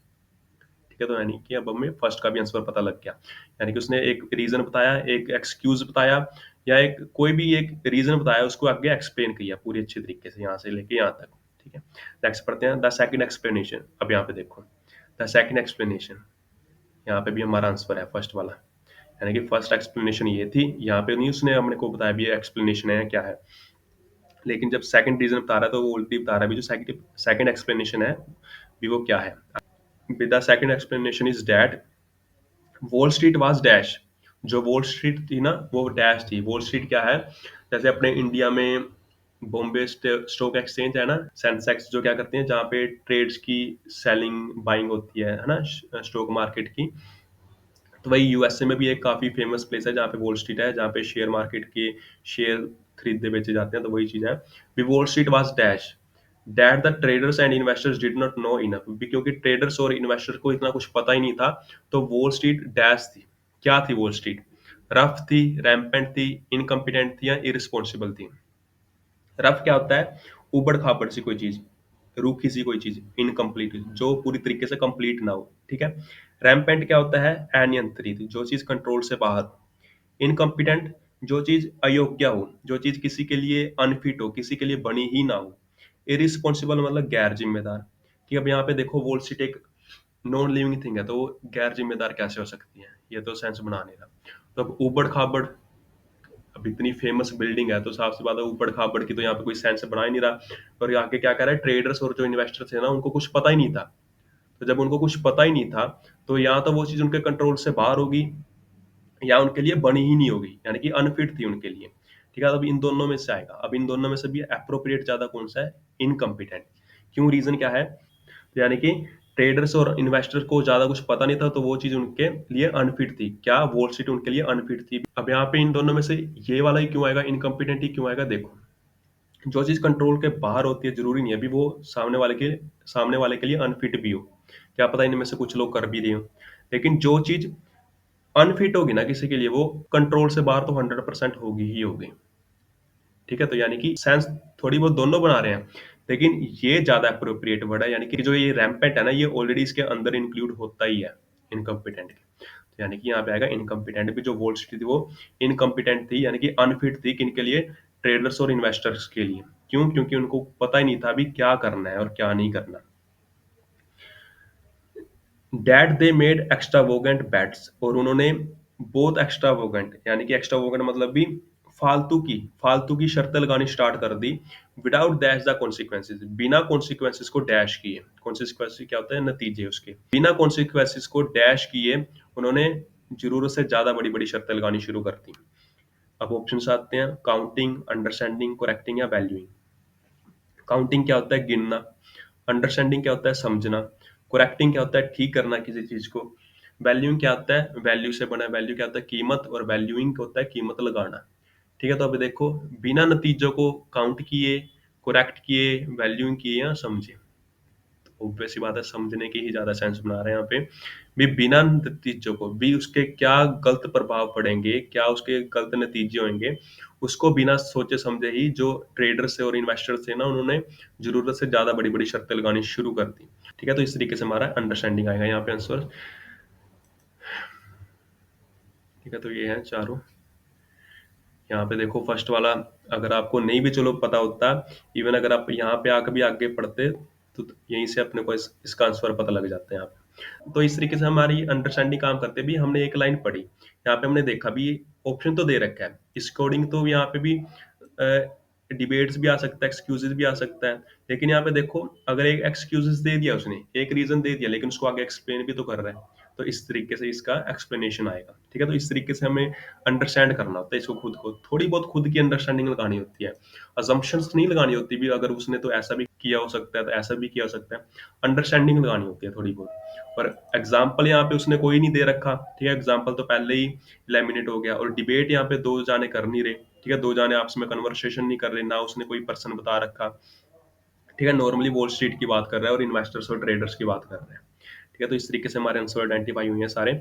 ठीक है, तो यानी कि अब हमें फर्स्ट का भी आंसर पता लग गया। यानी कि उसने एक रीजन बताया, एक एक्सक्यूज बताया, या एक कोई भी एक रीजन बताया, उसको आगे एक्सप्लेन किया पूरी अच्छी तरीके से यहाँ से लेके यहाँ तक। ठीक है, नेक्स्ट पढ़ते हैं द सेकंड एक्सप्लेनेशन। अब यहाँ पे देखो द सेकंड एक्सप्लेनेशन, यहाँ पे भी हमारा आंसर है फर्स्ट वाला। यानी कि फर्स्ट एक्सप्लेनेशन ये थी, यहाँ पे नहीं उसने हमने को बताया भी ये एक्सप्लेनेशन है क्या है। लेकिन जब सेकंड रीज़न बता रहा है तो वो उल्टी बता रहा है, भी जो सेकंड सेकंड एक्सप्लेनेशन है, भी वो क्या है। The second explanation is that wall street was dash. जो वॉल स्ट्रीट थी ना, वो डैश थी। वॉल स्ट्रीट क्या है? जैसे अपने इंडिया में बॉम्बे स्टॉक एक्सचेंज है ना, सेंसेक्स जो क्या करते हैं, जहाँ पे ट्रेड्स की सेलिंग बाइंग होती है ना, स्टॉक मार्केट की। तो वही यूएसए में भी एक काफ़ी फेमस प्लेस है जहाँ पे वॉल स्ट्रीट है, जहाँ पे शेयर मार्केट के शेयर खरीदे बेचे जाते हैं, तो वही चीज़ है। We Wall Street was dash that the traders and investors did not know enough, क्योंकि ट्रेडर्स और इन्वेस्टर को इतना कुछ पता ही नहीं था। तो वॉल स्ट्रीट डैश थी। क्या थी वॉल स्ट्रीट? रफ थी, रैम्पेंट थी, इनकम्पिटेंट थी या इरिस्पॉन्सिबल थी। रफ क्या होता है? उबड़ खाबड़ सी कोई चीज, रूखी सी कोई चीज, इनकम्प्लीट, जो पूरी तरीके से कंप्लीट ना हो, ठीक है। रैम्पेंट क्या होता है? अनियंत्रित, जो चीज कंट्रोल से बाहर हो। इनकम्पिटेंट, जो चीज अयोग्य हो, जो चीज किसी के लिए अनफिट हो, किसी के लिए बनी ही ना हो। इरिस्पॉन्सिबल मतलब गैर जिम्मेदार। कि अब यहाँ पे देखो वॉल स्ट्रीट एक नॉन लिविंग थिंग है, तो वो गैर जिम्मेदार कैसे हो सकती है? ये तो सेंस बना नहीं रहा। तो अब ऊबड़ खाबड़, अब इतनी फेमस बिल्डिंग है तो साफ सी बात है ऊबड़ खाबड़ की तो यहाँ पे कोई सेंस बना ही नहीं रहा। और यहाँ के क्या कह रहा है, ट्रेडर्स और जो इन्वेस्टर्स थे ना, उनको कुछ पता ही नहीं था। तो जब उनको कुछ पता ही नहीं था, तो या तो वो चीज उनके कंट्रोल से बाहर होगी, या उनके लिए बनी ही नहीं होगी, यानी कि अनफिट थी उनके लिए। ठीक है, अब इन दोनों में से आएगा। अब इन दोनों में से भी अप्रोप्रिएट ज्यादा कौन सा है? इनकम्पिटेंट। क्यों? रीजन क्या है? तो यानी कि ट्रेडर्स और इन्वेस्टर को ज्यादा कुछ पता नहीं था, तो वो चीज उनके लिए अनफिट थी। क्या? वॉल स्ट्रीट उनके लिए अनफिट थी। अब यहाँ पे इन दोनों में से ये वाला ही क्यों आएगा, इनकम्पिटेंट ही क्यों आएगा? देखो, जो चीज कंट्रोल के बाहर होती है, जरूरी नहीं है अभी वो सामने वाले के लिए अनफिट भी हो। क्या पता इनमें से कुछ लोग कर भी रहे हो। लेकिन जो चीज अनफिट होगी ना किसी के लिए, वो कंट्रोल से बाहर तो 100% होगी ही होगी। ठीक है, तो यानी कि सेंस थोड़ी बहुत दोनों बना रहे हैं, लेकिन ये ज्यादा अप्रोप्रिएट वर्ड है। यानी कि जो ये रैम्पेंट है ना, ये ऑलरेडी इसके अंदर इंक्लूड होता ही है इनकम्पिटेंट के। तो यानी कि यहाँ पे आएगा इनकम्पिटेंट भी। जो वॉल स्ट्रीट थी वो इनकम्पिटेंट थी, यानी कि अनफिट थी। किन के लिए? ट्रेडर्स और इन्वेस्टर्स के लिए। क्यों? क्योंकि उनको पता ही नहीं था अभी क्या करना है और क्या नहीं करना। डैट दे मेड एक्स्ट्रावोगेंट बेट्स, और उन्होंने बहुत एक्स्ट्रावोगेंट, यानी कि एक्स्ट्रावोगेंट मतलब भी फालतू की शर्तें लगानी स्टार्ट कर दी। विदाउट डैश द कॉन्सिक्वेंसेज, बिना कॉन्सिक्वेंसेज को डैश किए। कॉन्सिक्वेंसेज क्या होता है? नतीजे उसके। बिना कॉन्सिक्वेंसेज को डैश किए उन्होंने जरूरत से ज्यादा बड़ी बड़ी शर्तें लगानी शुरू कर दी। अब ऑप्शन आते हैं, काउंटिंग, अंडरस्टैंडिंग, करेक्टिंग या वैल्यूइंग। काउंटिंग क्या होता है? गिनना। अंडरस्टैंडिंग क्या होता है? समझना। करेक्टिंग क्या होता है? ठीक करना किसी चीज को। वैल्यूइंग क्या होता है? वैल्यू से बना। वैल्यू क्या होता है? कीमत। और वैल्यूइंग होता है कीमत लगाना। ठीक है, तो अभी देखो, बिना नतीजों को काउंट किए, करेक्ट किए, वैल्यूइंग किए या समझे। ऑब्वियस सी बात है, समझने की ही ज्यादा सेंस बना रहे हैं यहाँ पे। भी बिना नतीजों को भी, उसके क्या गलत प्रभाव पड़ेंगे, क्या उसके गलत नतीजे होंगे, उसको बिना सोचे समझे ही जो ट्रेडर्स थे और इन्वेस्टर्स थे ना, उन्होंने जरूरत से ज्यादा बड़ी बड़ी शर्तें लगानी शुरू कर दी। ठीक है, तो इस तरीके से हमारा अंडरस्टैंडिंग आएगा यहाँ पे आंसर। ठीक है, तो ये है चारों। यहाँ पे देखो फर्स्ट वाला, अगर आपको नहीं भी चलो पता होता, इवन अगर आप यहाँ पे आकर भी आगे पढ़ते, तो यहीं से अपने को इसका आंसर पता लग जाता है यहाँ पे। तो इस तरीके से हमारी अंडरस्टैंडिंग काम करते भी। हमने एक लाइन पढ़ी, यहाँ पे हमने देखा भी ऑप्शन तो दे रखा है, इस कोडिंग तो यहाँ पे भी डिबेट्स भी आ सकता है, एक्सक्यूजेस भी आ सकता है। लेकिन यहाँ पे देखो, अगर एक एक्सक्यूजेस दे दिया उसने, एक रीजन दे दिया, लेकिन उसको आगे एक्सप्लेन भी तो कर रहा है, तो इस तरीके से इसका एक्सप्लेनेशन आएगा। ठीक है, तो इस तरीके से हमें अंडरस्टैंड करना होता है इसको, खुद को थोड़ी बहुत खुद की अंडरस्टैंडिंग लगानी होती है। अजम्पशंस नहीं लगानी होती भी, अगर उसने तो ऐसा भी किया हो सकता है तो ऐसा भी किया हो सकता है। अंडरस्टैंडिंग लगानी होती है थोड़ी बहुत। पर एग्जाम्पल यहाँ पे उसने कोई नहीं दे रखा, ठीक है, एग्जाम्पल तो पहले ही लेमिनेट हो गया। और डिबेट यहाँ पे दो जाने कर नहीं रहे, ठीक है, दो जाने आपस में कन्वर्सेशन नहीं कर रहे, ना उसने कोई पर्सन बता रखा। ठीक है, नॉर्मली वॉल स्ट्रीट की बात कर रहा है और इन्वेस्टर्स और ट्रेडर्स की बात कर रहे हैं। ठीक है, तो इस तरीके से हमारे आंसर आइडेंटिफाई हुए हैं सारे।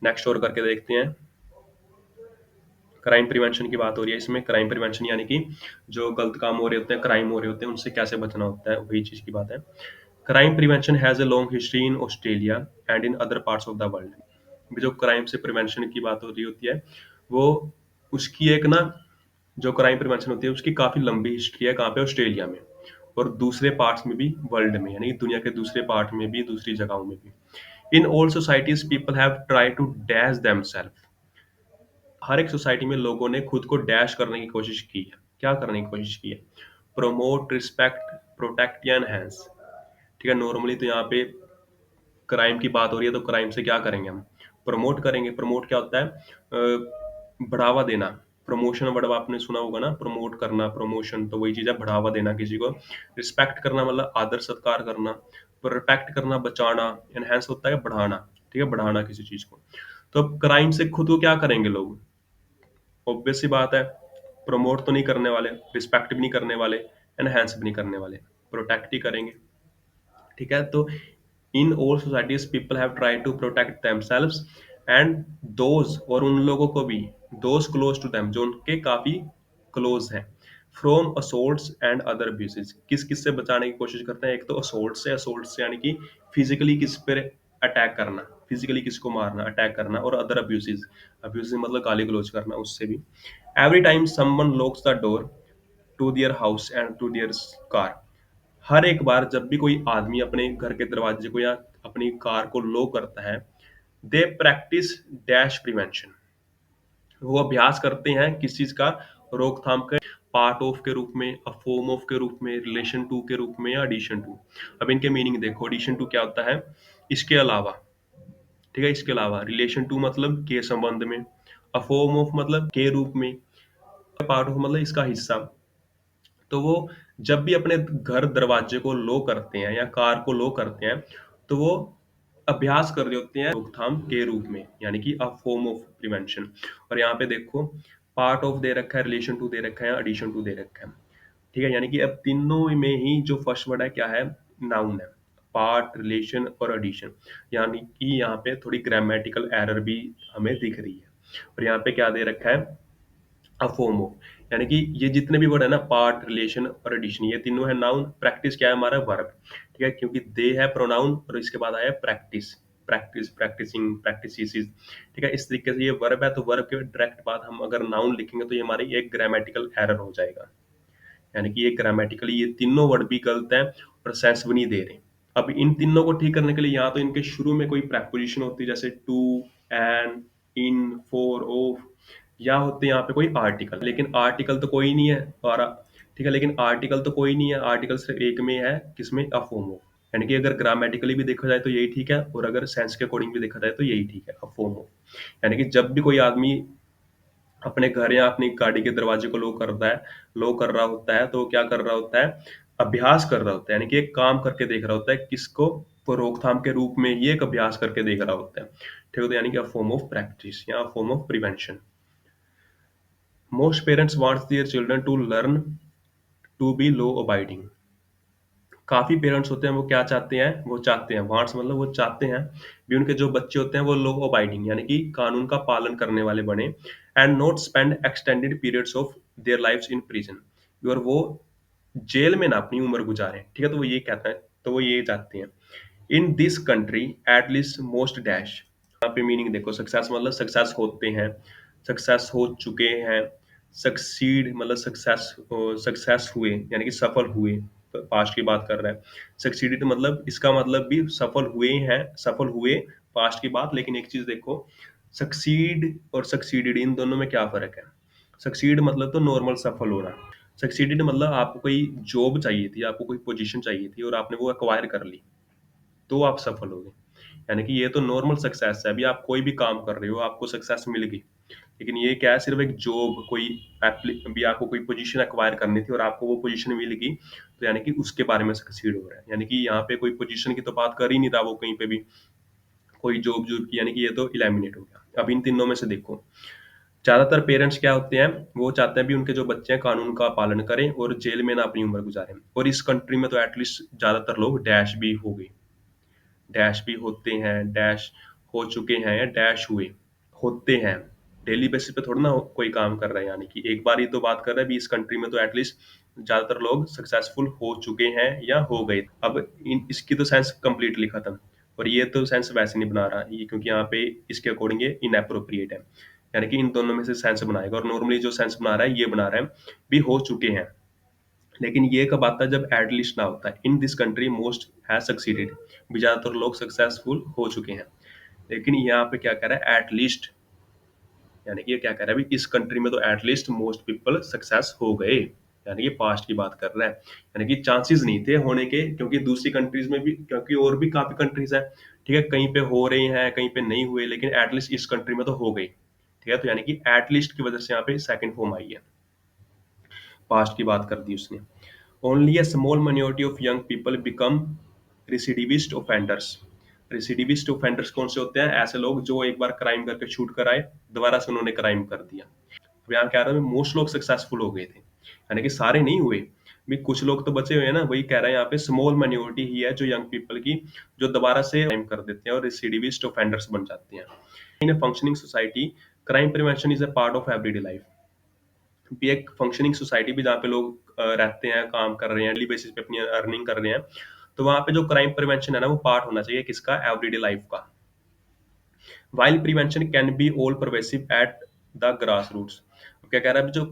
नेक्स्ट और करके देखते हैं। क्राइम प्रिवेंशन की बात हो रही है इसमें। क्राइम प्रिवेंशन यानी कि जो गलत काम हो रहे होते हैं, क्राइम हो रहे होते हैं, उनसे कैसे बचना होता है, वही चीज की बात है। Crime prevention has a long history in Australia and in other parts of the world. जो क्राइम से प्रिवेंशन की बात हो रही होती है, वो उसकी एक ना, जो क्राइम प्रिवेंशन होती है उसकी काफी लंबी हिस्ट्री है। कहाँ पे? ऑस्ट्रेलिया में। और दूसरे पार्ट्स में भी, वर्ल्ड में, यानी कि दुनिया के दूसरे पार्ट में भी, दूसरी जगहों में भी। In all societies people have try to dash themselves. हर एक सोसाइटी में लोगों ने खुद को डैश करने की कोशिश की है। क्या करने की कोशिश की है? प्रमोट, रिस्पेक्ट, प्रोटेक्ट या एनहांस। ठीक है, नॉर्मली तो यहाँ पे क्राइम की बात हो रही है, तो क्राइम से क्या करेंगे हम? प्रमोट करेंगे। प्रमोट क्या होता है? बढ़ावा देना। प्रमोशन वर्ड आपने सुना होगा ना, प्रमोट करना, प्रमोशन, तो वही चीज है, बढ़ावा देना किसी को। रिस्पेक्ट करना मतलब आदर सत्कार करना। प्रोटेक्ट करना, बचाना। एनहेंस होता है बढ़ाना। ठीक है, बढ़ाना किसी चीज को। तो अब क्राइम से खुद को क्या करेंगे लोग? ऑब्वियस सी बात है, प्रमोट तो नहीं करने वाले, रिस्पेक्ट भी नहीं करने वाले, एनहेंस भी नहीं करने वाले, प्रोटेक्ट ही करेंगे। ठीक है, तो in all societies people have tried to protect themselves and those, और उन लोगों को भी, दोज क्लोज टू देम, जो उनके काफी क्लोज हैं, फ्रॉम असोल्ट्स एंड अदर अब्यूसेस। किस किस से बचाने की कोशिश करते हैं? एक तो असोल्ट से यानी कि फिजिकली किस पर अटैक करना, फिजिकली किसको मारना, अटैक करना, और अदर अब्यूसेस, अब्यूसेस मतलब गाली गलौज करना, उससे भी। Every time someone locks the door to their house and to their car. हर एक बार जब भी कोई आदमी अपने घर के दरवाजे को या अपनी कार को लॉक करता है, दे प्रैक्टिस डैश प्रिवेंशन। वो अभ्यास करते हैं किस चीज का? रोकथाम के। पार्ट ऑफ के रूप में, अ फॉर्म ऑफ के रूप में, रिलेशन टू के रूप में, या एडिशन टू। अब इनके मीनिंग देखो। एडिशन टू क्या होता है? इसके अलावा। ठीक है, इसके अलावा। रिलेशन टू मतलब के संबंध में। अ फॉर्म ऑफ मतलब के रूप में। पार्ट ऑफ मतलब इसका हिस्सा। तो वो जब भी अपने घर दरवाजे को लो करते हैं या कार को लो करते हैं, तो वो अभ्यास कर रहे होते हैं रोकथाम के रूप में, यानी कि अ फॉर्म ऑफ प्रिवेंशन। और यहाँ पे देखो, पार्ट ऑफ दे रखा है, रिलेशन टू दे रखा है, एडिशन टू दे रखा है। ठीक है, यानी कि अब तीनों में ही जो फर्स्ट वर्ड है क्या है? नाउन है। पार्ट, रिलेशन और एडिशन। यानी कि यहाँ पे थोड़ी ग्रामेटिकल एरर भी हमें दिख रही है। और यहाँ पे क्या दे रखा है? अफोमो। यानी कि ये जितने भी वर्ड है ना, पार्ट, रिलेशन और एडिशन, ये तीनों है नाउन। प्रैक्टिस क्या है? हमारा वर्ब। ठीक है, क्योंकि दे है प्रोनाउन और इसके बाद आया प्रैक्टिस। Practice, practising, practices. ठीक है, इस तरीके से ये वर्ब है, तो वर्ब के डायरेक्ट बाद हम अगर नाउन लिखेंगे तो ये हमारी एक ग्रामेटिकल एरर हो जाएगा। यानी कि ये ग्रामेटिकली ये तीनों वर्ड भी गलत है और सेंस भी नहीं दे रहे। अब इन तीनों को ठीक करने के लिए या तो इनके शुरू में कोई प्रेपोजिशन होती है, जैसे to, an, in, for, of, या होते हैं यहाँ पे कोई आर्टिकल। लेकिन आर्टिकल तो कोई नहीं है और ठीक है, लेकिन आर्टिकल तो कोई नहीं है, आर्टिकल सिर्फ एक में है, किसमें? अफोमो। यानी कि अगर ग्रामेटिकली भी देखा जाए तो यही ठीक है, और अगर सेंस के अकॉर्डिंग भी देखा जाए तो यही ठीक है, अफोमो। यानी कि जब भी कोई आदमी अपने घर या अपनी गाड़ी के दरवाजे को लो कर रहा होता है, तो वो क्या कर रहा होता है? अभ्यास कर रहा होता है, यानी कि एक काम करके देख रहा होता है। किसको? वो रोकथाम के रूप में ही एक अभ्यास करके देख रहा होता है। ठीक है, तो यानी कि अ फॉर्म ऑफ प्रैक्टिस या form of prevention. Most parents wants their children to learn to be law abiding. काफी पेरेंट्स होते हैं, वो क्या चाहते हैं? वो चाहते हैं, वांट्स मतलब वो चाहते हैं भी उनके जो बच्चे होते हैं वो लॉ अबाइडिंग, यानी कि कानून का पालन करने वाले बने। And not spend extended periods of their lives in prison. और वो जेल में ना अपनी उम्र गुजारें। ठीक है, तो वो ये कहता है, तो वो ये चाहते हैं। In this country at least most dash. यहाँ पे मीनिंग देखो। सक्सेस मतलब सक्सेस होते हैं, सक्सेस हो चुके हैं। सक्सीड मतलब सक्सेस, सक्सेस हुए यानी कि सफल हुए, पास्ट की बात कर रहा है। सक्सीडेड मतलब इसका मतलब भी सफल हुए हैं, सफल हुए, पास्ट की बात। लेकिन एक चीज देखो, सक्सीड और सक्सीडेड इन दोनों में क्या फर्क है? सक्सीड मतलब तो नॉर्मल सफल होना। सक्सीडेड मतलब आपको कोई जॉब चाहिए थी, आपको कोई पोजीशन चाहिए थी और आपने वो एक्वायर कर ली, तो आप सफल हो गए। यानी कि ये तो नॉर्मल सक्सेस है, अभी आप कोई भी काम कर रहे हो, आपको सक्सेस मिल गई। लेकिन ये क्या है? सिर्फ एक जॉब, कोई अभी आपको कोई पोजीशन एक्वायर करनी थी और आपको वो पोजीशन मिल गई, तो यानी कि उसके बारे में सक्सीड हो रहा है। यानी कि यहाँ पे कोई पोजीशन की तो बात कर ही नहीं रहा वो कहीं पे भी, कोई जॉब जॉब की, यानी कि ये तो इलेमिनेट हो गया। अब इन तीनों में से देखो, ज्यादातर पेरेंट्स क्या होते हैं? वो चाहते हैं भी उनके जो बच्चे हैं कानून का पालन करें और जेल में ना अपनी उम्र गुजारें। और इस कंट्री में तो एटलीस्ट ज्यादातर लोग डैश भी हो गए, डैश भी होते हैं, डैश हो चुके हैं, या डैश हुए, होते हैं। डेली बेसिस पे थोड़ा ना कोई काम कर रहा है, यानी कि एक बार ही तो बात कर रहा है भी। इस कंट्री में तो एटलीस्ट ज्यादातर लोग सक्सेसफुल हो चुके हैं या हो गए। अब इसकी तो सेंस कंप्लीटली खत्म। और ये तो सेंस वैसे नहीं बना रहा ये, क्योंकि यहाँ पे इसके अकॉर्डिंग ये इनएप्रोप्रिएट है। यानी कि इन दोनों में से सेंस बनाएगा, और नॉर्मली जो सेंस बना रहा है ये बना रहा है भी हो चुके हैं। लेकिन ये कब आता है? जब एट लीस्ट ना होता है। In this country most has succeeded, भी ज्यादातर लोग सक्सेसफुल हो चुके हैं। लेकिन यहाँ पे क्या कह रहा है? एट लीस्ट यानी कि ये क्या कह रहा है, अभी इस कंट्री में तो एटलीस्ट मोस्ट पीपल सक्सेस हो गए, यानी कि पास्ट की बात कर रहा है। यानी कि चांसेस नहीं थे होने के, क्योंकि दूसरी कंट्रीज में भी, क्योंकि और भी काफी कंट्रीज हैं, ठीक है, कहीं पे हो रही हैं कहीं पे नहीं हुए, लेकिन एटलीस्ट इस कंट्री में तो हो गई, ठीक है। तो यानी कि एटलीस्ट की वजह से यहाँ पे सेकंड फॉर्म आई है, पास्ट की बात कर दी उसने। Only a small minority of young people become recidivist offenders. Recidivist offenders कौन से होते हैं? ऐसे लोग जो एक बार क्राइम करके छूट कर आए, दोबारा से उन्होंने क्राइम कर दिया। अब यहाँ कह रहा है मोस्ट लोग सक्सेसफुल हो गए थे, यानी कि सारे नहीं हुए, भी कुछ लोग तो बचे हुए हैं ना, वही कह रहा है यहाँ पे स्मॉल माइनॉरिटी ही है जो यंग पीपल की, जो दोबारा से क्राइम कर देते हैं और रेसिडिविस्ट ऑफेंडर्स बन जाते हैं। In a functioning society crime prevention is a part of everyday life. भी एक फंक्शनिंग सोसाइटी भी जहाँ पे लोग रहते हैं, काम कर रहे हैं, डेली बेसिस पे अपनी अर्निंग कर रहे हैं, तो वहां पे जो क्राइम प्रिवेंशन है ना, वो पार्ट होना चाहिए किसका? एवरीडे लाइफ का। While prevention can be all pervasive at the grass roots. क्या कह रहा है, जो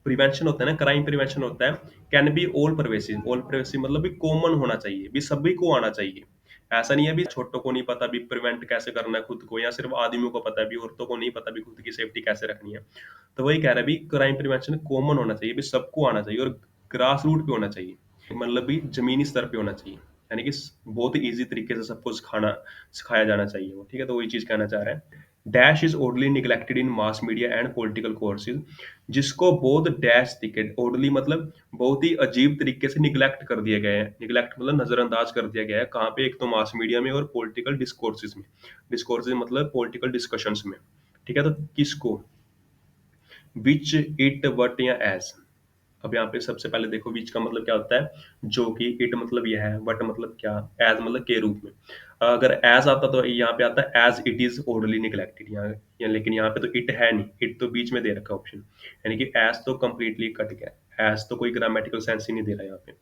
प्रिवेंशन होता है ना, क्राइम प्रिवेंशन होता है, कैन बी ऑल परवेसिव मतलब भी कॉमन होना चाहिए, भी सभी को आना चाहिए। ऐसा नहीं है भी छोटों को नहीं पता भी प्रिवेंट कैसे करना है खुद को, या सिर्फ आदमियों को पता है, भी औरतों को नहीं पता भी खुद की सेफ्टी कैसे रखनी है। तो वही कह रहा है भी क्राइम प्रिवेंशन कॉमन होना चाहिए, भी सबको आना चाहिए, और ग्रास रूट पे होना चाहिए, मतलब भी जमीनी स्तर पे होना चाहिए, यानी कि बहुत ही ईजी तरीके से सबको सिखाया जाना चाहिए वो, ठीक है। तो वही चीज कहना चाह रहा है। Dash is oddly neglected in mass media and political courses. जिसको बहुत डैश तरीके, ओडली मतलब बहुत ही अजीब तरीके से निगलेक्ट कर दिया गया है। निगलेक्ट मतलब नजरअंदाज कर दिया गया है, कहाँ पे? एक तो मास मीडिया में और पॉलिटिकल डिस्कोर्सेज में। डिस्कोर्सेज मतलब पॉलिटिकल डिस्कशंस में, ठीक है। तो किसको? विच, इट, वट या एज। अब यहाँ पे सबसे पहले देखो, विच का मतलब क्या होता है? जो कि, इट मतलब यह है, वट मतलब क्या, एज मतलब के रूप में। अगर एज आता तो यहाँ पे आता है as it is orally neglected, लेकिन यहाँ पे तो इट है नहीं, इट तो बीच में दे रखा ऑप्शन, यानी कि एज तो कंप्लीटली कट गया, एज तो कोई ग्रामेटिकल सेंस ही नहीं दे रहा यहाँ पे।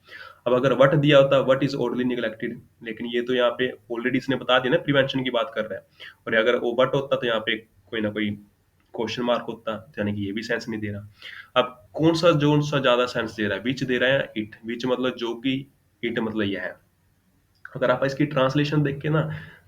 अब अगर वट दिया होता, वट इज ओरली निगलेक्टेड, लेकिन ये तो यहाँ पे ऑलरेडी इसने बता दिया ना, प्रिवेंशन की बात कर रहा है, और अगर वो वट होता तो यहाँ पे कोई ना कोई क्वेश्चन मार्क होता, यानी कि ये भी सेंस नहीं दे रहा। अब कौन सा ज्यादा सेंस दे रहा है? विच दे रहा है या इट? विच मतलब जो कि, इट मतलब यह है। अगर आप इसकी ट्रांसलेशन देख के ना,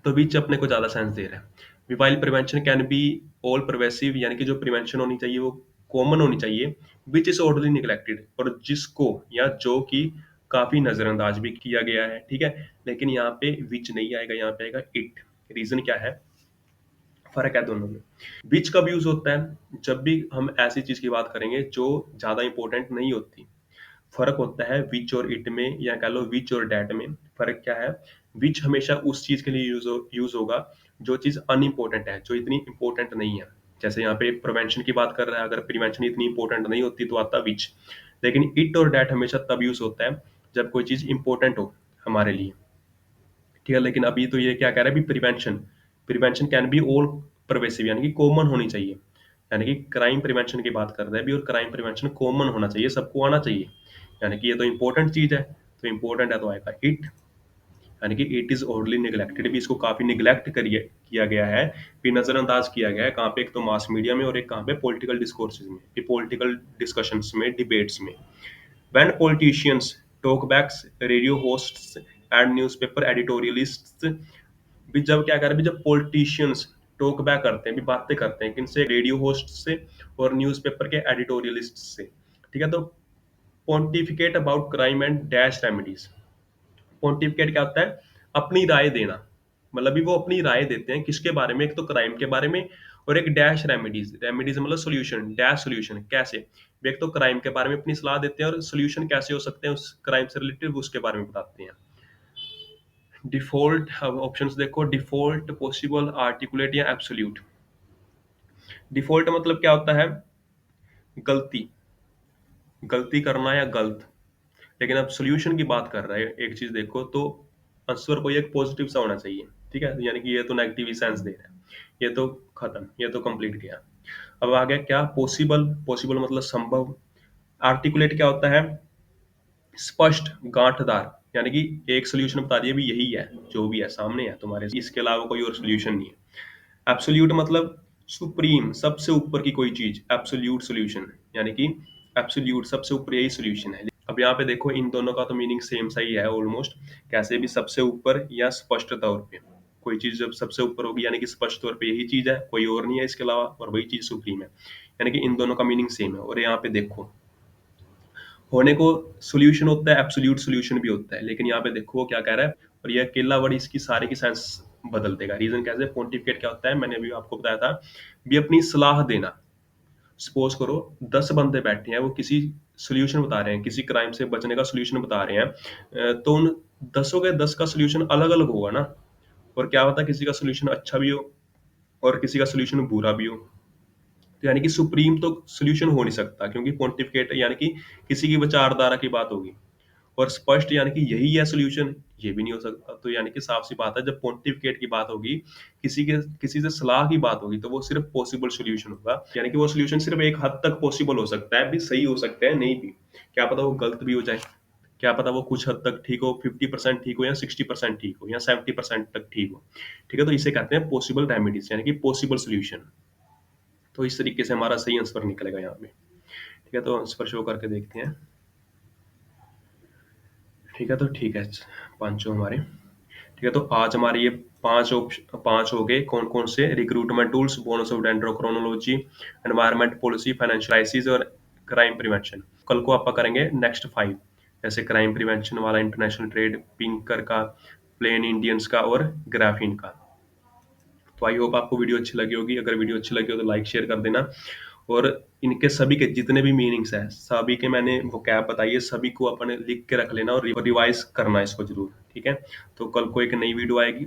तो विच अपने को ज्यादा सेंस दे रहा है। While prevention can be all pervasive, यानी कि जो प्रिवेंशन होनी चाहिए वो कॉमन होनी चाहिए। विच इज ऑर्डरली निगलेक्टेड, और जिसको या जो कि काफी नजरअंदाज भी किया गया है, ठीक है। लेकिन यहाँ पे विच नहीं आएगा, यहाँ पे आएगा इट। रीजन क्या है? फर्क है दोनों में। विच कब यूज होता है? जब भी हम ऐसी चीज की बात करेंगे जो ज्यादा इंपॉर्टेंट नहीं होती। फर्क होता है विच और इट में, या कह लो विच और डैट में। फर्क क्या है? विच हमेशा उस चीज के लिए यूज होगा जो चीज अनइम्पोर्टेंट है, जो इतनी इंपॉर्टेंट नहीं है। जैसे यहाँ पे प्रिवेंशन की बात कर रहा है, अगर प्रिवेंशन इतनी इंपॉर्टेंट नहीं होती तो आता विच। लेकिन इट और डैट हमेशा तब यूज होता है जब कोई चीज इंपॉर्टेंट हो हमारे लिए, ठीक है। लेकिन अभी तो ये क्या कह रहा है? भी prevention, prevention can be all pervasive, यानी कि कॉमन होनी चाहिए। यानी कि क्राइम प्रिवेंशन की बात कर रहा है भी, और क्राइम प्रिवेंशन कॉमन होना चाहिए, सबको आना चाहिए। यानी कि ये तो इंपॉर्टेंट चीज है, तो इंपॉर्टेंट है तो आएगा इट। यानी कि इट इज ओरली निगलेक्टेड भी, इसको काफी निगलेक्ट करिए किया गया है, भी नजरअंदाज किया गया है। कहाँ पे? एक तो मास मीडिया में, और एक कहाँ पे? पॉलिटिकल डिस्कोर्सेज में, पॉलिटिकल डिस्कशंस में, डिबेट्स में। When politicians, talkbacks, radio hosts and newspaper editorialists, भी जब क्या कर रहे हैं? भी जब पॉलिटिशियंस टॉक बैक करते हैं, भी बातें करते हैं, किनसे? रेडियो होस्ट से और न्यूज़पेपर के एडिटोरियलिस्ट से, ठीक है। तो pontificate about crime and dash remedies. Pontificate क्या होता है? अपनी राय देना, मतलब भी वो अपनी राय देते हैं किसके बारे में? एक तो क्राइम के बारे में, और एक डैश रेमेडीज। रेमेडीज मतलब सोल्यूशन, डैश सोल्यूशन कैसे? भी एक तो क्राइम के बारे में अपनी सलाह देते हैं, और सोल्यूशन कैसे हो सकते हैं उस क्राइम से रिलेटेड, उसके बारे में बताते हैं। डिफॉल्ट, अब ऑप्शंस देखो, डिफॉल्ट, पॉसिबल, आर्टिकुलेट या एब्सोल्यूट। डिफॉल्ट मतलब क्या होता है? गलती, गलती करना या गलत। लेकिन अब सॉल्यूशन की बात कर रहा है, एक चीज देखो तो, आंसर कोई एक पॉजिटिव सा होना चाहिए, ठीक है। यानी कि ये तो नेगेटिव ही सेंस दे रहा है, ये तो खत्म, ये तो कंप्लीट किया। अब आ गया क्या? पॉसिबल। पॉसिबल मतलब संभव। आर्टिकुलेट क्या होता है? स्पष्ट, गांठदार, यानी कि एक सोल्यूशन बता दिया भी, यही है, जो भी है सामने है तुम्हारे, इसके अलावा कोई और सोल्यूशन नहीं है। एब्सोल्यूट मतलब सुप्रीम, सबसे ऊपर की कोई चीज, एब्सोल्यूट सोल्यूशन, यानी कि एब्सोल्यूट सबसे ऊपर यही सोल्यूशन है। अब यहाँ पे देखो, इन दोनों का तो मीनिंग सेम सा ही है ऑलमोस्ट। कैसे भी, सबसे ऊपर या स्पष्ट तौर पे, कोई चीज़ जब सबसे ऊपर होगी यानी कि स्पष्ट तौर पे यही चीज़ है, कोई और नहीं है इसके अलावा और वही चीज़ सुप्रीम है। यानी कि इन दोनों का मीनिंग सेम है और यहाँ पे देखो, होने को सॉल्यूशन होता है, एब्सोल्यूट सॉल्यूशन भी होता है, लेकिन यहाँ पे देखो वो क्या कह रहा है और ये अकेला वर्ड इसकी सारे की सेंस बदल देगा। रीज़न कैसे? पोंटिफिकेट क्या होता है? मैंने अभी आपको बताया था, भी अपनी सलाह देना। सपोज करो 10 बंदे बैठे हैं, वो किसी सॉल्यूशन बता रहे हैं, किसी क्राइम से बचने का सॉल्यूशन बता रहे हैं, तो उन 10 के 10 का सॉल्यूशन अलग-अलग होगा ना, और क्या पता किसी का सॉल्यूशन अच्छा भी हो और किसी का सॉल्यूशन बुरा भी हो। तो यानी कि सुप्रीम तो सॉल्यूशन हो नहीं सकता, क्योंकि पोंटिफिकेट यानी कि किसी की विचारधारा की बात होगी, और स्पष्ट यानी कि यही है सॉल्यूशन, ये भी नहीं हो सकता। तो यानी कि साफ सी बात है, जब पोंटिफिकेट की बात होगी, किसी से सलाह की बात होगी, तो वो सिर्फ पॉसिबल सॉल्यूशन होगा। यानी कि वो सॉल्यूशन सिर्फ एक हद तक पॉसिबल हो सकता है, भी सही हो सकता है, नहीं भी, क्या पता वो गलत भी हो जाए, क्या पता वो कुछ हद तक ठीक हो, 50% ठीक हो या 60% ठीक हो या 70% तक ठीक हो। ठीक है, तो इसे कहते हैं पॉसिबल रेमेडीज, यानी कि पॉसिबल सॉल्यूशन। तो इस तरीके से हमारा सही आंसर निकलेगा यहाँ पे। ठीक है, तो आंसर शो करके देखते हैं। ठीक है, तो ठीक है, पांचों हमारे। ठीक है, तो आज हमारे ये पांच हो गए। कौन कौन से? Recruitment tools, bonus of dendrochronology, environment policy, financial crisis और क्राइम प्रिवेंशन। कल को आपका करेंगे नेक्स्ट 5, जैसे क्राइम प्रिवेंशन वाला, इंटरनेशनल ट्रेड, पिंकर का, प्लेन इंडियंस का और ग्राफीन का। तो आई होप आपको वीडियो अच्छी लगी होगी। अगर वीडियो अच्छी लगी हो तो लाइक शेयर कर देना, और इनके सभी के जितने भी मीनिंग्स हैं, सभी के मैंने वोकैब बताई है, सभी को अपने लिख के रख लेना और रिवाइज करना इसको जरूर। ठीक है, तो कल को एक नई वीडियो आएगी।